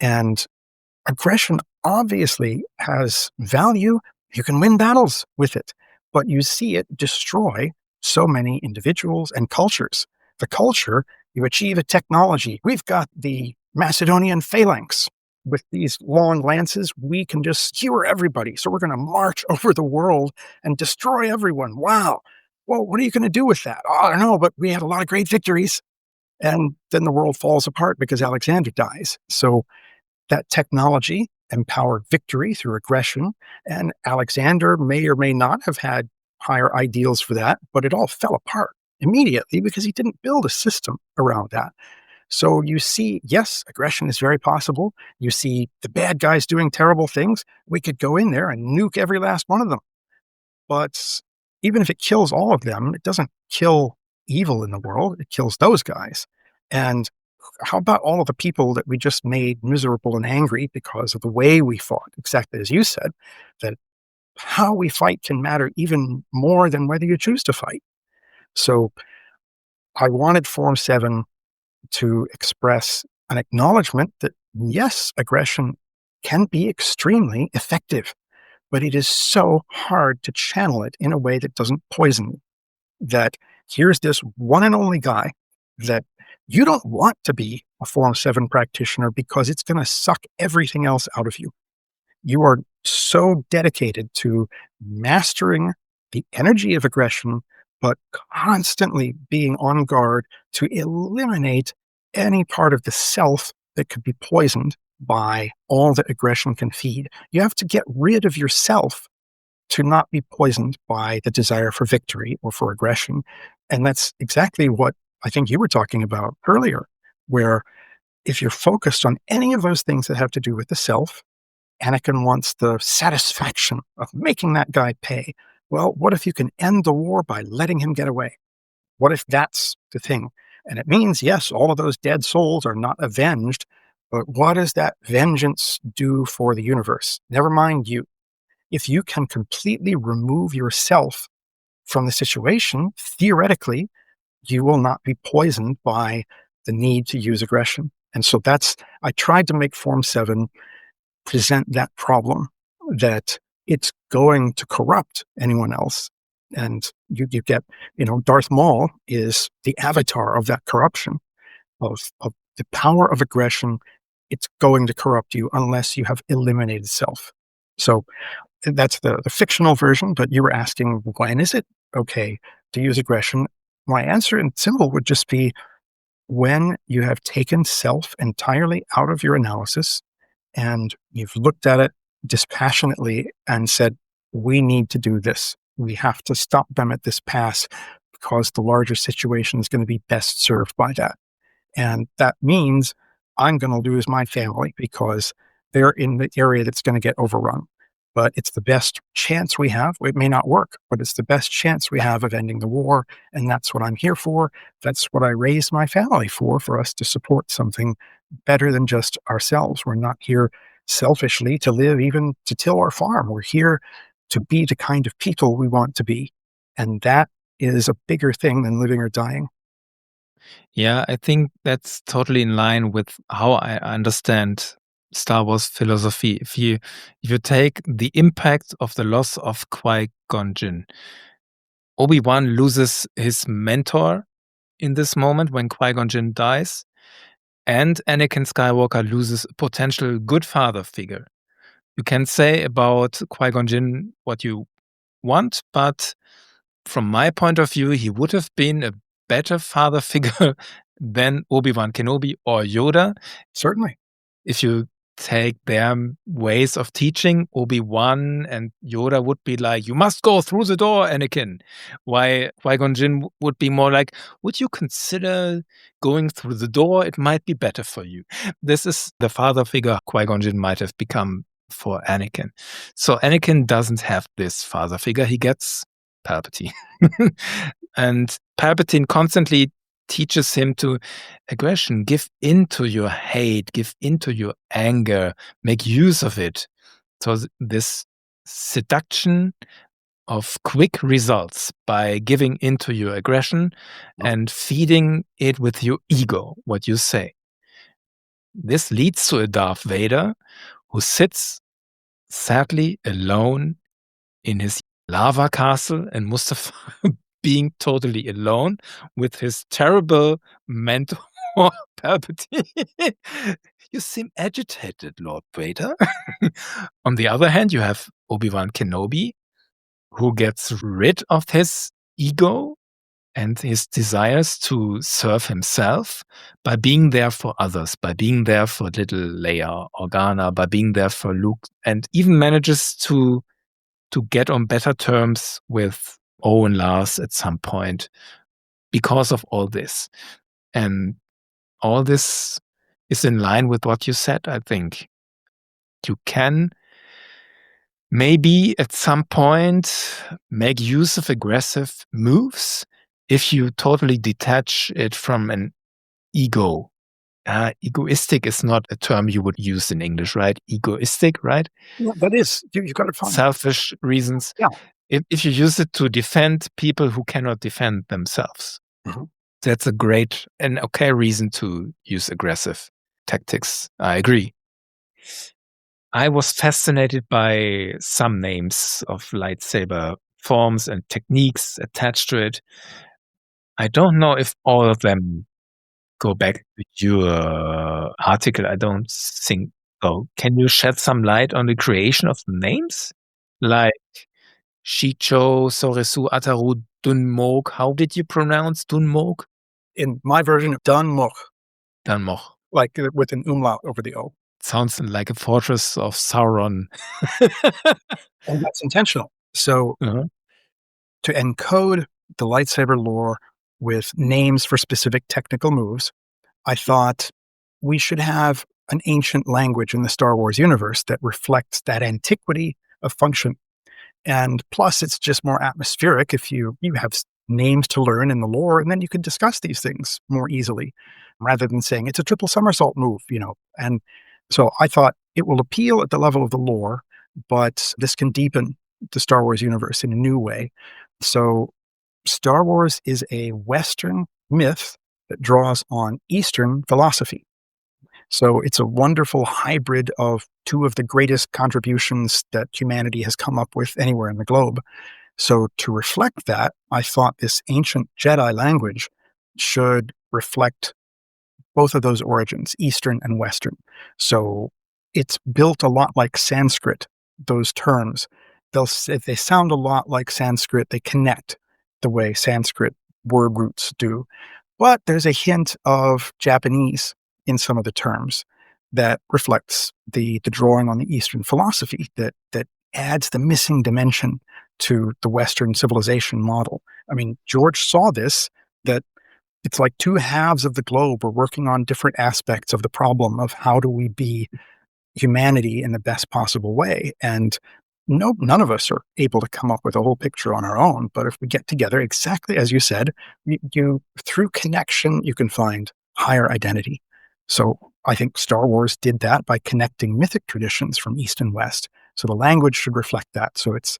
And aggression obviously has value. You can win battles with it, but you see it destroy so many individuals and cultures. The culture, you achieve a technology. We've got the Macedonian phalanx. With these long lances, we can just skewer everybody. So we're going to march over the world and destroy everyone. Wow. Well, what are you going to do with that? Oh, I don't know, but we had a lot of great victories. And then the world falls apart because Alexander dies. So that technology empowered victory through aggression, and Alexander may or may not have had higher ideals for that, but it all fell apart immediately because he didn't build a system around that. So you see, yes, aggression is very possible. You see the bad guys doing terrible things. We could go in there and nuke every last one of them. But even if it kills all of them, it doesn't kill evil in the world. It kills those guys. And how about all of the people that we just made miserable and angry because of the way we fought? Exactly as you said, that how we fight can matter even more than whether you choose to fight. So I wanted Form 7 to express an acknowledgement that, yes, aggression can be extremely effective, but it is so hard to channel it in a way that doesn't poison you. That here's this one and only guy that you don't want to be a Form 7 practitioner because it's going to suck everything else out of you. You are so dedicated to mastering the energy of aggression, but constantly being on guard to eliminate any part of the self that could be poisoned by all that aggression can feed. You have to get rid of yourself to not be poisoned by the desire for victory or for aggression. And that's exactly what I think you were talking about earlier, where if you're focused on any of those things that have to do with the self, Anakin wants the satisfaction of making that guy pay. Well, what if you can end the war by letting him get away? What if that's the thing? And it means, yes, all of those dead souls are not avenged, but what does that vengeance do for the universe? Never mind you. If you can completely remove yourself from the situation, theoretically, you will not be poisoned by the need to use aggression. And so I tried to make Form 7 present that problem, that it's going to corrupt anyone else. And you get, Darth Maul is the avatar of that corruption, of the power of aggression. It's going to corrupt you unless you have eliminated self. So that's the fictional version, but you were asking, when is it okay to use aggression? My answer in simple would just be when you have taken self entirely out of your analysis and you've looked at it dispassionately and said, we need to do this. We have to stop them at this pass because the larger situation is going to be best served by that. And that means I'm going to lose my family because they're in the area that's going to get overrun. But it's the best chance we have. It may not work, but it's the best chance we have of ending the war. And that's what I'm here for. That's what I raised my family for us to support something better than just ourselves. We're not here selfishly to live, even to till our farm. We're here to be the kind of people we want to be. And that is a bigger thing than living or dying. Yeah, I think that's totally in line with how I understand Star Wars philosophy. If you take the impact of the loss of Qui-Gon Jinn, Obi-Wan loses his mentor in this moment when Qui-Gon Jinn dies, and Anakin Skywalker loses a potential good father figure. You can say about Qui-Gon Jinn what you want, but from my point of view, he would have been a better father figure than Obi-Wan Kenobi or Yoda. Certainly. If you take their ways of teaching, Obi-Wan and Yoda would be like, you must go through the door, Anakin. Why Qui-Gon Jinn would be more like, would you consider going through the door? It might be better for you. This is the father figure Qui-Gon Jinn might have become for Anakin. So Anakin doesn't have this father figure. He gets Palpatine. And Palpatine constantly teaches him to aggression, give into your hate, give into your anger, make use of it. So this seduction of quick results by giving into your aggression and feeding it with your ego, what you say. This leads to a Darth Vader who sits sadly alone in his lava castle and Mustafa being totally alone with his terrible mentor Palpatine. You seem agitated, Lord Vader. On the other hand, you have Obi-Wan Kenobi, who gets rid of his ego and his desires to serve himself by being there for others, by being there for little Leia, Organa, by being there for Luke, and even manages to get on better terms with Owen Lars at some point because of all this. And all this is in line with what you said, I think. You can maybe at some point make use of aggressive moves if you totally detach it from an ego. Egoistic is not a term you would use in English, right? Egoistic, right? Yeah, that is. You've got it fine. Selfish reasons. Yeah. If you use it to defend people who cannot defend themselves, that's a great and okay reason to use aggressive tactics. I agree. I was fascinated by some names of lightsaber forms and techniques attached to it. I don't know if all of them go back to your article. I don't think so. Can you shed some light on the creation of the names? Like Shicho, Soresu, Ataru, Dunmok. How did you pronounce Dunmok? In my version, Dunmok, Dunmok. like with an umlaut over the O. Sounds like a fortress of Sauron. And that's intentional. So to encode the lightsaber lore with names for specific technical moves, I thought we should have an ancient language in the Star Wars universe that reflects that antiquity of function. And plus, it's just more atmospheric if you have names to learn in the lore, and then you can discuss these things more easily rather than saying it's a triple somersault move, And so I thought it will appeal at the level of the lore, but this can deepen the Star Wars universe in a new way. So Star Wars is a Western myth that draws on Eastern philosophy. So it's a wonderful hybrid of two of the greatest contributions that humanity has come up with anywhere in the globe. So to reflect that, I thought this ancient Jedi language should reflect both of those origins, Eastern and Western. So it's built a lot like Sanskrit, those terms. They sound a lot like Sanskrit. They connect the way Sanskrit word roots do. But there's a hint of Japanese in some of the terms that reflects the drawing on the Eastern philosophy that adds the missing dimension to the Western civilization model. I mean, George saw this, that it's like two halves of the globe are working on different aspects of the problem of how do we be humanity in the best possible way. And none of us are able to come up with a whole picture on our own. But if we get together, exactly as you said, you through connection, you can find higher identity. So I think Star Wars did that by connecting mythic traditions from East and West. So the language should reflect that. So it's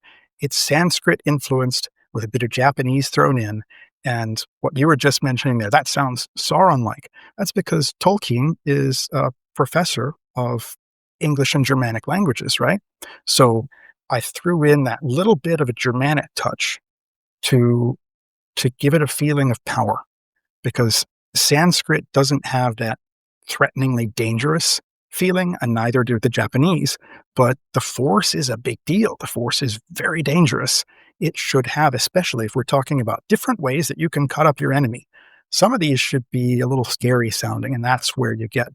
Sanskrit influenced with a bit of Japanese thrown in. And what you were just mentioning there, that sounds Sauron-like. That's because Tolkien is a professor of English and Germanic languages, right? So I threw in that little bit of a Germanic touch to give it a feeling of power, because Sanskrit doesn't have that threateningly dangerous feeling, and neither do the Japanese, but the Force is a big deal. The Force is very dangerous. It should have, especially if we're talking about different ways that you can cut up your enemy. Some of these should be a little scary sounding, and that's where you get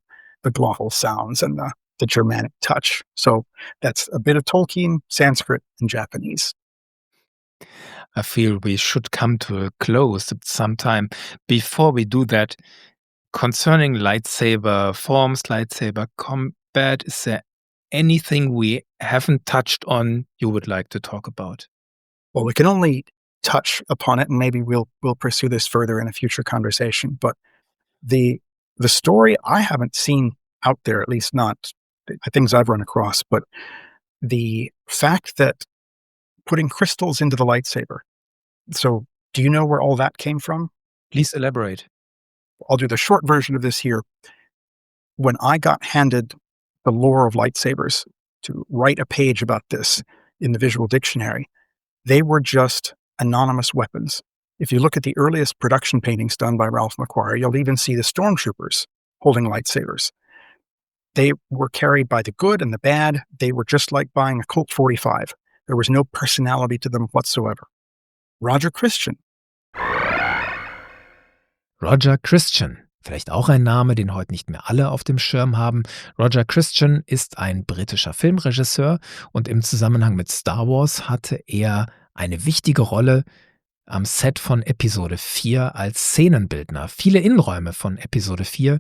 the glottal sounds and the Germanic touch. So that's a bit of Tolkien, Sanskrit, and Japanese. I feel we should come to a close at some time. Before we do that, concerning lightsaber forms, lightsaber combat, is there anything we haven't touched on you would like to talk about? Well, we can only touch upon it, and maybe we'll pursue this further in a future conversation. But the story I haven't seen out there, at least not the things I've run across, but the fact that putting crystals into the lightsaber. So do you know where all that came from? Please elaborate. I'll do the short version of this here. when I got handed the lore of lightsabers to write a page about this in the visual dictionary, they were just anonymous weapons. If you look at the earliest production paintings done by Ralph McQuarrie, you'll even see the stormtroopers holding lightsabers. They were carried by the good and the bad. They were just like buying a Colt 45. There was no personality to them whatsoever. Roger Christian. Roger Christian. Vielleicht auch ein Name, den heute nicht mehr alle auf dem Schirm haben. Roger Christian ist ein britischer Filmregisseur und im Zusammenhang mit Star Wars hatte er eine wichtige Rolle am Set von Episode 4 als Szenenbildner. Viele Innenräume von Episode 4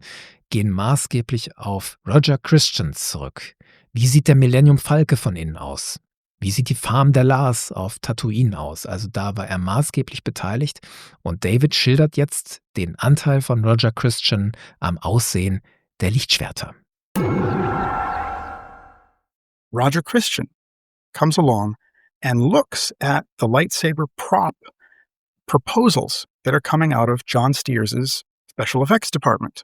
gehen maßgeblich auf Roger Christian zurück. Wie sieht der Millennium Falke von innen aus? Wie sieht die Farm der Lars auf Tatooine aus? Also da war er maßgeblich beteiligt und David schildert jetzt den Anteil von Roger Christian am Aussehen der Lichtschwerter. Roger Christian comes along and looks at the lightsaber prop proposals that are coming out of John Steers' special effects department.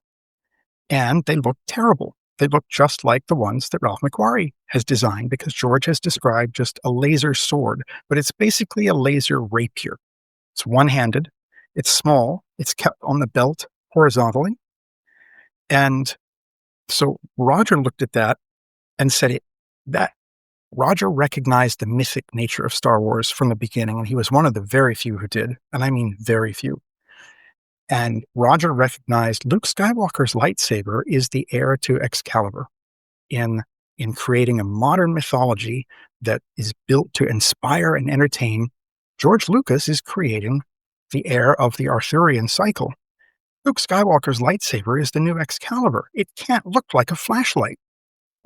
And they look terrible. They look just like the ones that Ralph McQuarrie has designed, because George has described just a laser sword, but it's basically a laser rapier. It's one-handed, it's small, it's kept on the belt horizontally. And so Roger looked at that and said that Roger recognized the mythic nature of Star Wars from the beginning, and he was one of the very few who did, and I mean very few. And Roger recognized Luke Skywalker's lightsaber is the heir to Excalibur in creating a modern mythology that is built to inspire and entertain. George Lucas is creating the heir of the Arthurian cycle. Luke Skywalker's lightsaber is the new Excalibur. It can't look like a flashlight.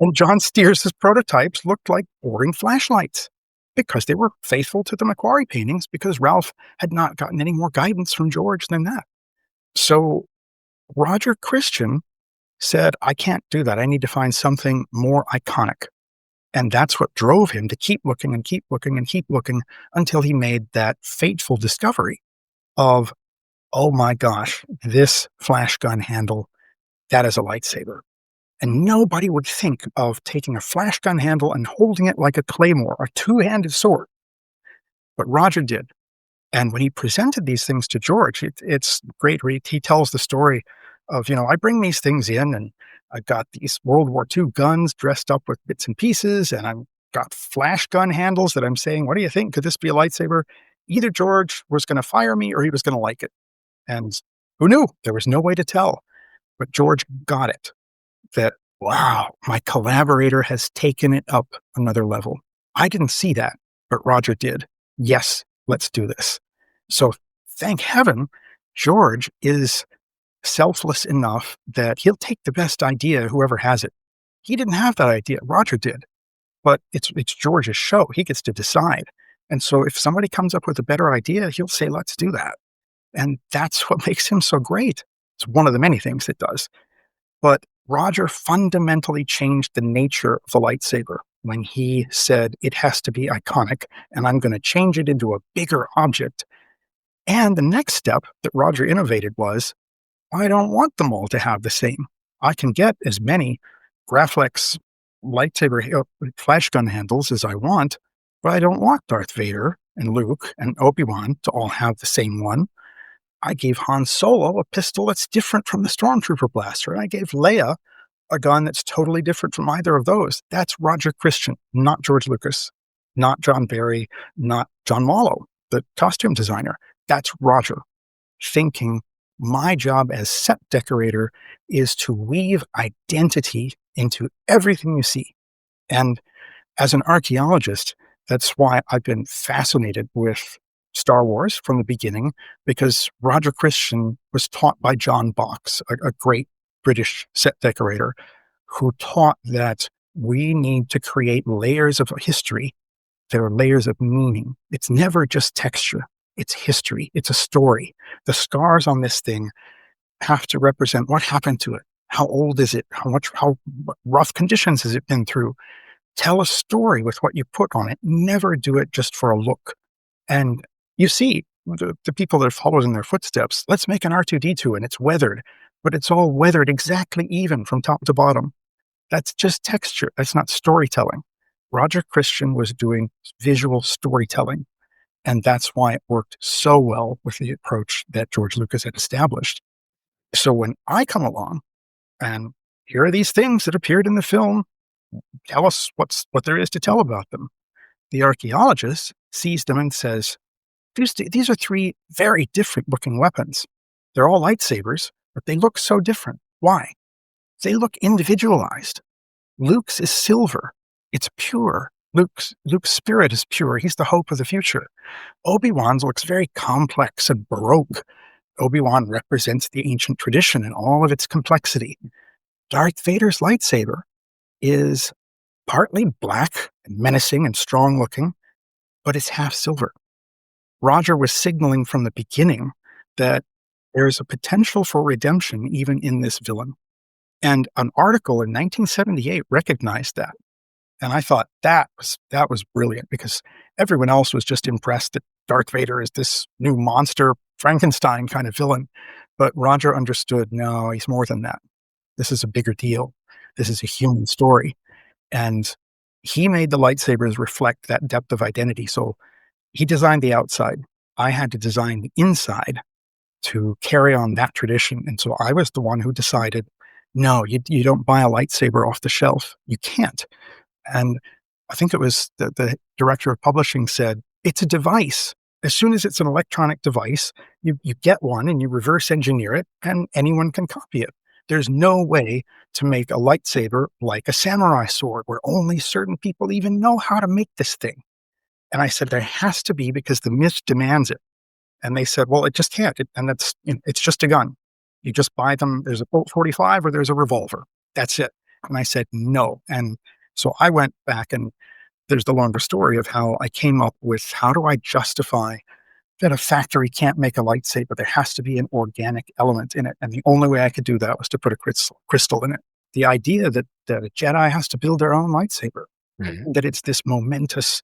And John Steers' prototypes looked like boring flashlights because they were faithful to the McQuarrie paintings, because Ralph had not gotten any more guidance from George than that. So Roger Christian said, I can't do that. I need to find something more iconic. And that's what drove him to keep looking and keep looking and keep looking until he made that fateful discovery of, oh my gosh, this flash gun handle, that is a lightsaber. And nobody would think of taking a flash gun handle and holding it like a claymore, a two-handed sword. But Roger did. And when he presented these things to George, it's great. He tells the story of, I bring these things in and I've got these World War II guns dressed up with bits and pieces, and I've got flash gun handles that I'm saying, what do you think? Could this be a lightsaber? Either George was going to fire me or he was going to like it. And who knew? There was no way to tell. But George got it. That, wow, my collaborator has taken it up another level. I didn't see that, but Roger did. Yes, let's do this. So thank heaven, George is selfless enough that he'll take the best idea, whoever has it. He didn't have that idea. Roger did. But it's George's show. He gets to decide. And so if somebody comes up with a better idea, he'll say, let's do that. And that's what makes him so great. It's one of the many things it does. But Roger fundamentally changed the nature of the lightsaber when he said it has to be iconic, and I'm going to change it into a bigger object. And the next step that Roger innovated was, I don't want them all to have the same. I can get as many Graflex lightsaber flash gun handles as I want, but I don't want Darth Vader and Luke and Obi-Wan to all have the same one. I gave Han Solo a pistol that's different from the Stormtrooper blaster, and I gave Leia a gun that's totally different from either of those. That's Roger Christian, not George Lucas, not John Barry, not John Mallow, the costume designer. That's Roger thinking, my job as set decorator is to weave identity into everything you see. And as an archaeologist, that's why I've been fascinated with Star Wars from the beginning, because Roger Christian was taught by John Box, a great British set decorator, who taught that we need to create layers of history that are layers of meaning. It's never just texture. It's history. It's a story. The scars on this thing have to represent what happened to it. How old is it? How rough conditions has it been through? Tell a story with what you put on it. Never do it just for a look. And you see the people that have followed in their footsteps. Let's make an R2-D2 and it's weathered. but it's all weathered exactly even from top to bottom. That's just texture. That's not storytelling. Roger Christian was doing visual storytelling, and that's why it worked so well with the approach that George Lucas had established. So when I come along and here are these things that appeared in the film, tell us what there is to tell about them. The archaeologist sees them and says, these are three very different looking weapons. They're all lightsabers, but they look so different. Why? They look individualized. Luke's is silver. It's pure. Luke's spirit is pure. He's the hope of the future. Obi-Wan's looks very complex and baroque. Obi-Wan represents the ancient tradition in all of its complexity. Darth Vader's lightsaber is partly black and menacing and strong looking, but it's half silver. Roger was signaling from the beginning that there's a potential for redemption even in this villain. And an article in 1978 recognized that. And I thought that was brilliant, because everyone else was just impressed that Darth Vader is this new monster, Frankenstein kind of villain. But Roger understood, no, he's more than that. This is a bigger deal. This is a human story. And he made the lightsabers reflect that depth of identity. So he designed the outside. I had to design the inside to carry on that tradition. And so I was the one who decided, no, you don't buy a lightsaber off the shelf. You can't. And I think it was the director of publishing said, it's a device. As soon as it's an electronic device, you get one and you reverse engineer it and anyone can copy it. There's no way to make a lightsaber like a samurai sword where only certain people even know how to make this thing. And I said, there has to be, because the myth demands it. And they said, well, it just can't. It's just a gun. You just buy them. There's a Bolt 45 or there's a revolver. That's it. And I said, no. And so I went back, and there's the longer story of how I came up with, how do I justify that a factory can't make a lightsaber? There has to be an organic element in it. And the only way I could do that was to put a crystal in it. The idea that a Jedi has to build their own lightsaber, that it's this momentous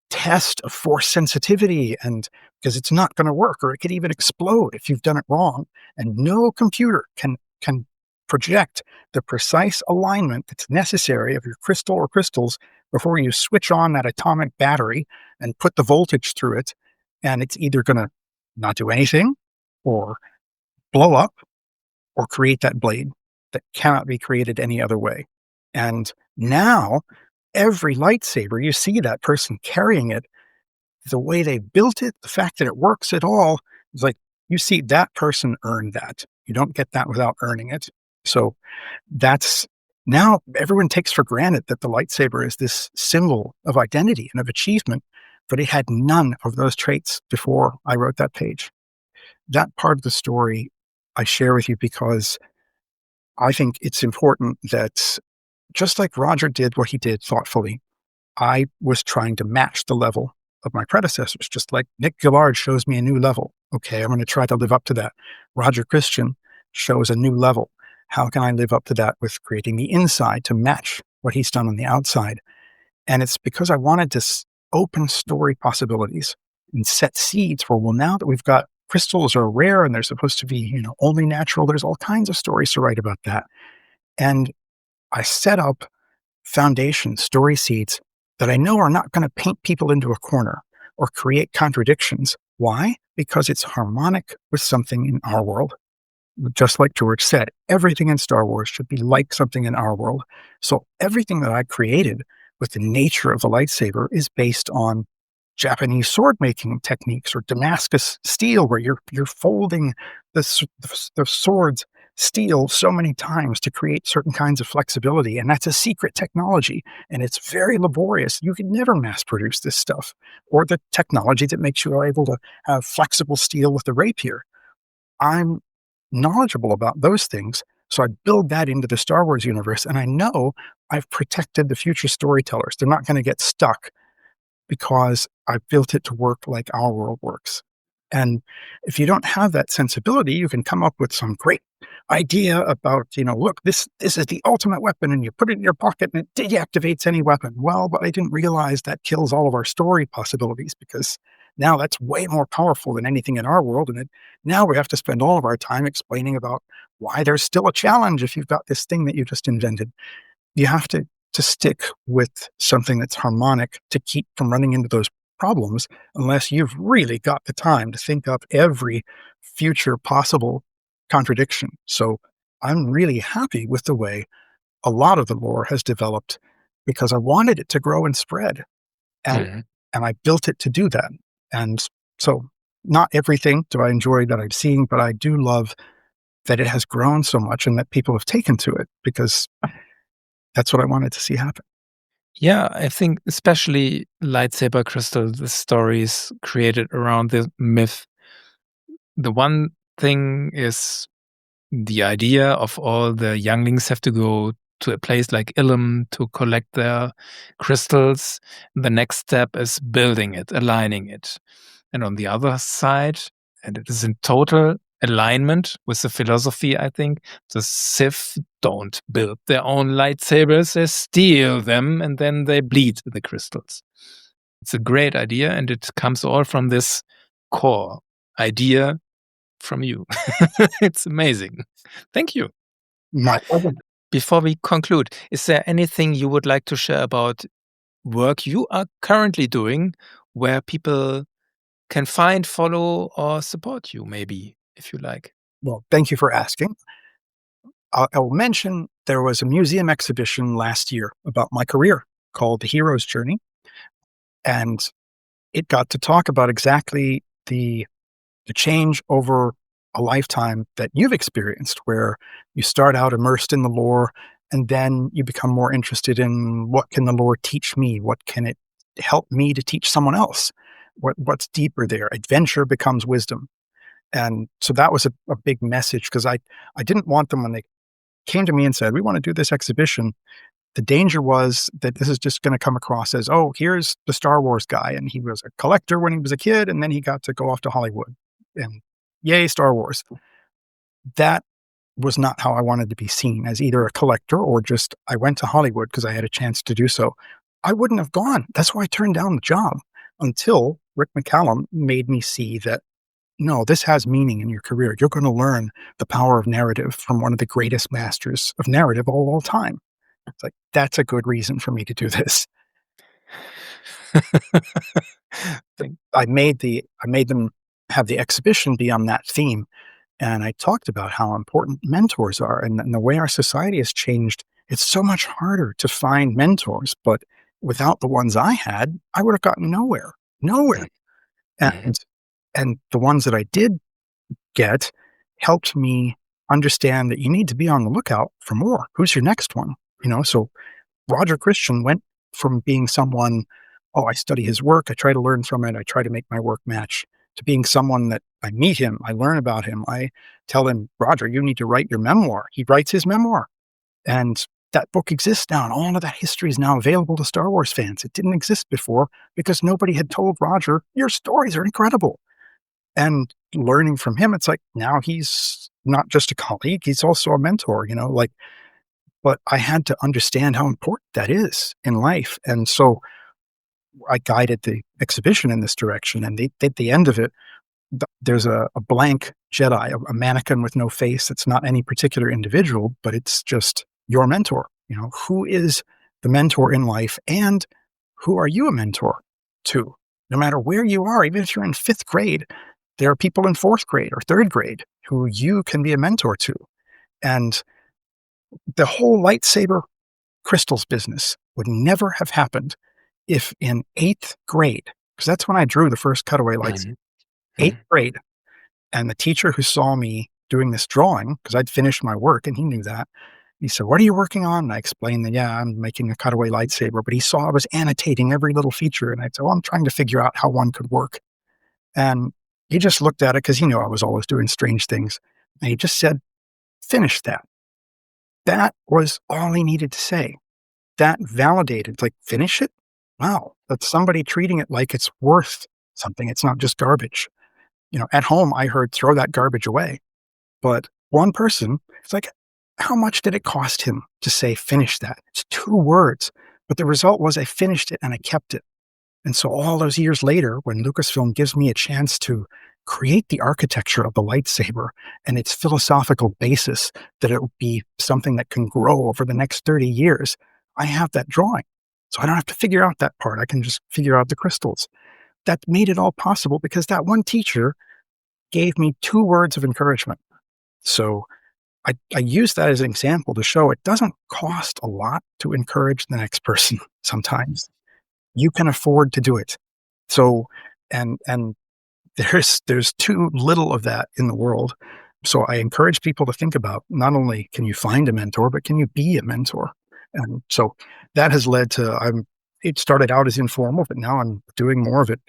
test of force sensitivity, and because it's not going to work, or it could even explode if you've done it wrong. And no computer can project the precise alignment that's necessary of your crystal or crystals before you switch on that atomic battery and put the voltage through it. And it's either going to not do anything, or blow up, or create that blade that cannot be created any other way. And now every lightsaber, you see that person carrying it, the way they built it, the fact that it works at all, is like, you see that person earned that. You don't get that without earning it. So that's, now everyone takes for granted that the lightsaber is this symbol of identity and of achievement, but it had none of those traits before I wrote that page. That part of the story I share with you because I think it's important that, just like Roger did what he did thoughtfully, I was trying to match the level of my predecessors, just like Nick Gillard shows me a new level. Okay, I'm going to try to live up to that. Roger Christian shows a new level. How can I live up to that with creating the inside to match what he's done on the outside? And it's because I wanted to open story possibilities and set seeds for, well, now that we've got crystals are rare and they're supposed to be, only natural, there's all kinds of stories to write about that. And I set up foundation story seeds that I know are not going to paint people into a corner or create contradictions. Why? Because it's harmonic with something in our world. Just like George said, everything in Star Wars should be like something in our world. So everything that I created with the nature of the lightsaber is based on Japanese sword making techniques, or Damascus steel, where you're folding the sword's steel so many times to create certain kinds of flexibility. And that's a secret technology. And it's very laborious. You could never mass produce this stuff, or the technology that makes you able to have flexible steel with the rapier. I'm knowledgeable about those things. So I build that into the Star Wars universe. And I know I've protected the future storytellers. They're not going to get stuck because I've built it to work like our world works. And if you don't have that sensibility, you can come up with some great idea about, look, this is the ultimate weapon, and you put it in your pocket and it deactivates any weapon. Well, but I didn't realize that kills all of our story possibilities, because Now that's way more powerful than anything in our world. And now we have to spend all of our time explaining about why there's still a challenge if you've got this thing that you just invented. You have to stick with something that's harmonic to keep from running into those problems, unless you've really got the time to think up every future possible contradiction. So I'm really happy with the way a lot of the lore has developed because I wanted it to grow and spread. And Mhm. and I built it to do that. And so not everything do I enjoy that I'm seeing, but I do love that it has grown so much and that people have taken to it because that's what I wanted to see happen. Yeah, I think especially lightsaber crystal, the stories created around the myth. The one thing is the idea of all the younglings have to go to a place like Ilum to collect their crystals. The next step is building it, aligning it. And on the other side, and it is in total alignment with the philosophy, I think, the Sith don't build their own lightsabers, they steal them and then they bleed the crystals. It's a great idea, and it comes all from this core idea from you. It's amazing. Thank you. My Before we conclude, is there anything you would like to share about work you are currently doing where people can find, follow, or support you, maybe, if you like? Well, thank you for asking. I'll mention there was a museum exhibition last year about my career called The Hero's Journey. And it got to talk about exactly the change over a lifetime that you've experienced, where you start out immersed in the lore and then you become more interested in what can the lore teach me? What can it help me to teach someone else? What's deeper there? Adventure becomes wisdom. And so that was a big message because I didn't want them when they came to me and said, we want to do this exhibition. The danger was that this is just going to come across as, oh, here's the Star Wars guy. And he was a collector when he was a kid, and then he got to go off to Hollywood. And yay, Star Wars. That was not how I wanted to be seen, as either a collector or just I went to Hollywood because I had a chance to do so. I wouldn't have gone. That's why I turned down the job until Rick McCallum made me see that, no, this has meaning in your career. You're going to learn the power of narrative from one of the greatest masters of narrative of all time. It's like, that's a good reason for me to do this. Thank- I made them have the exhibition be on that theme. And I talked about how important mentors are and the way our society has changed. It's so much harder to find mentors, but without the ones I had, I would have gotten nowhere, nowhere. Mhm. And the ones that I did get helped me understand that you need to be on the lookout for more. Who's your next one? So Roger Christian went from being someone, oh, I study his work, I try to learn from it, I try to make my work match, to being someone that I meet him, I learn about him, I tell him, Roger, you need to write your memoir. He writes his memoir. And that book exists now, and all of that history is now available to Star Wars fans. It didn't exist before because nobody had told Roger, your stories are incredible. And learning from him, it's like now he's not just a colleague, he's also a mentor, but I had to understand how important that is in life. And so I guided the exhibition in this direction. And at the end of it, there's a blank Jedi, a mannequin with no face. It's not any particular individual, but it's just your mentor. Who is the mentor in life, and who are you a mentor to? No matter where you are, even if you're in fifth grade, there are people in fourth grade or third grade who you can be a mentor to. And the whole lightsaber crystals business would never have happened if in eighth grade, because that's when I drew the first cutaway lightsaber, Mhm. eighth Mhm. grade. And the teacher who saw me doing this drawing, because I'd finished my work and he knew that, he said, what are you working on? And I explained that, yeah, I'm making a cutaway lightsaber. But he saw I was annotating every little feature. And I said, well, I'm trying to figure out how one could work. And he just looked at it because he knew I was always doing strange things. And he just said, finish that. That was all he needed to say. That validated, like, finish it? Wow, that's somebody treating it like it's worth something. It's not just garbage. At home, I heard throw that garbage away. But one person, it's like, how much did it cost him to say, finish that? It's 2 words. But the result was I finished it and I kept it. And so all those years later, when Lucasfilm gives me a chance to create the architecture of the lightsaber and its philosophical basis, that it will be something that can grow over the next 30 years, I have that drawing. So I don't have to figure out that part. I can just figure out the crystals. That made it all possible because that one teacher gave me 2 words of encouragement. So I use that as an example to show it doesn't cost a lot to encourage the next person sometimes. You can afford to do it. So, and there's too little of that in the world. So I encourage people to think about not only can you find a mentor, but can you be a mentor? And so that has led to it started out as informal, but now I'm doing more of it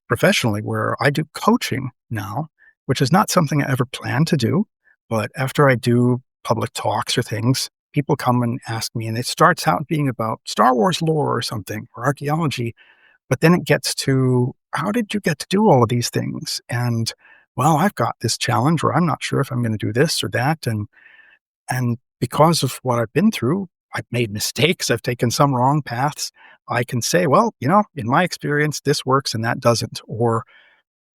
professionally where I do coaching now, which is not something I ever planned to do. But after I do public talks or things, people come and ask me, and it starts out being about Star Wars lore or something or archaeology. But then it gets to, how did you get to do all of these things? And well, I've got this challenge where I'm not sure if I'm going to do this or that. And because of what I've been through, I've made mistakes. I've taken some wrong paths. I can say, well, in my experience, this works and that doesn't. Or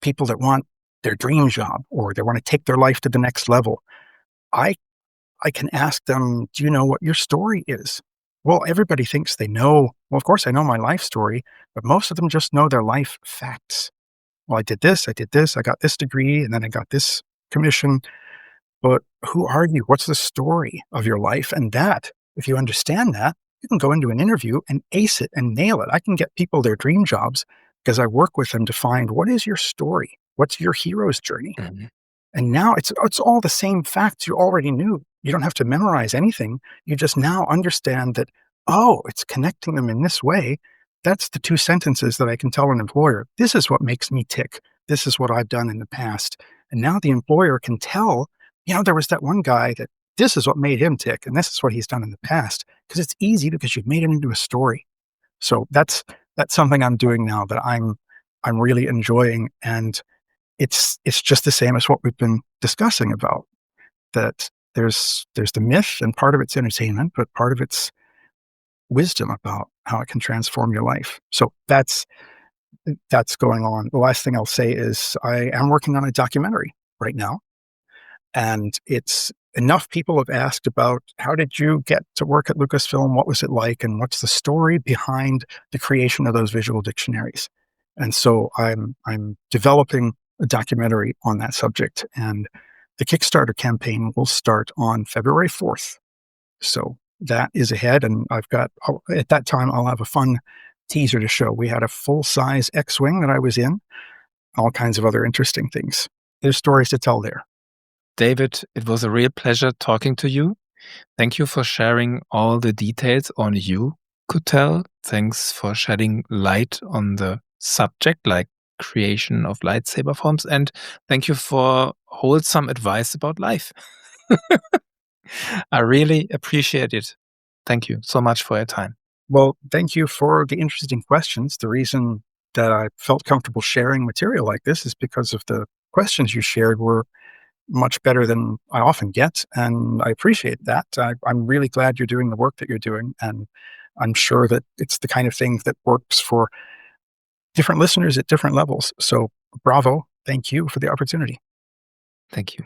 people that want their dream job or they want to take their life to the next level. I can ask them, do you know what your story is? Well, everybody thinks they know. Well, of course, I know my life story, but most of them just know their life facts. Well, I did this, I got this degree, and then I got this commission. But who are you? What's the story of your life? And that, if you understand that, you can go into an interview and ace it and nail it. I can get people their dream jobs because I work with them to find, what is your story? What's your hero's journey? Mhm. And now it's all the same facts you already knew. You don't have to memorize anything. You just now understand that, oh, it's connecting them in this way. That's the 2 sentences that I can tell an employer. This is what makes me tick. This is what I've done in the past. And now the employer can tell, there was that one guy that this is what made him tick, and this is what he's done in the past. Because it's easy because you've made it into a story. So that's something I'm doing now that I'm really enjoying. And it's just the same as what we've been discussing about, that there's the myth and part of it's entertainment, but part of it's wisdom about how it can transform your life. So that's going on. The last thing I'll say is I am working on a documentary right now, and it's enough people have asked about, how did you get to work at Lucasfilm? What was it like? And what's the story behind the creation of those visual dictionaries? And so I'm developing a documentary on that subject, and the Kickstarter campaign will start on February 4th. So that is ahead, and at that time, I'll have a fun teaser to show. We had a full-size X-Wing that I was in, all kinds of other interesting things. There's stories to tell there. David, it was a real pleasure talking to you. Thank you for sharing all the details on you could tell. Thanks for shedding light on the subject, like creation of lightsaber forms. And thank you for wholesome advice about life. I really appreciate it. Thank you so much for your time. Well, thank you for the interesting questions. The reason that I felt comfortable sharing material like this is because of the questions you shared were much better than I often get, and I appreciate that. I'm really glad you're doing the work that you're doing, and I'm sure that it's the kind of thing that works for different listeners at different levels. So bravo. Thank you for the opportunity. Thank you.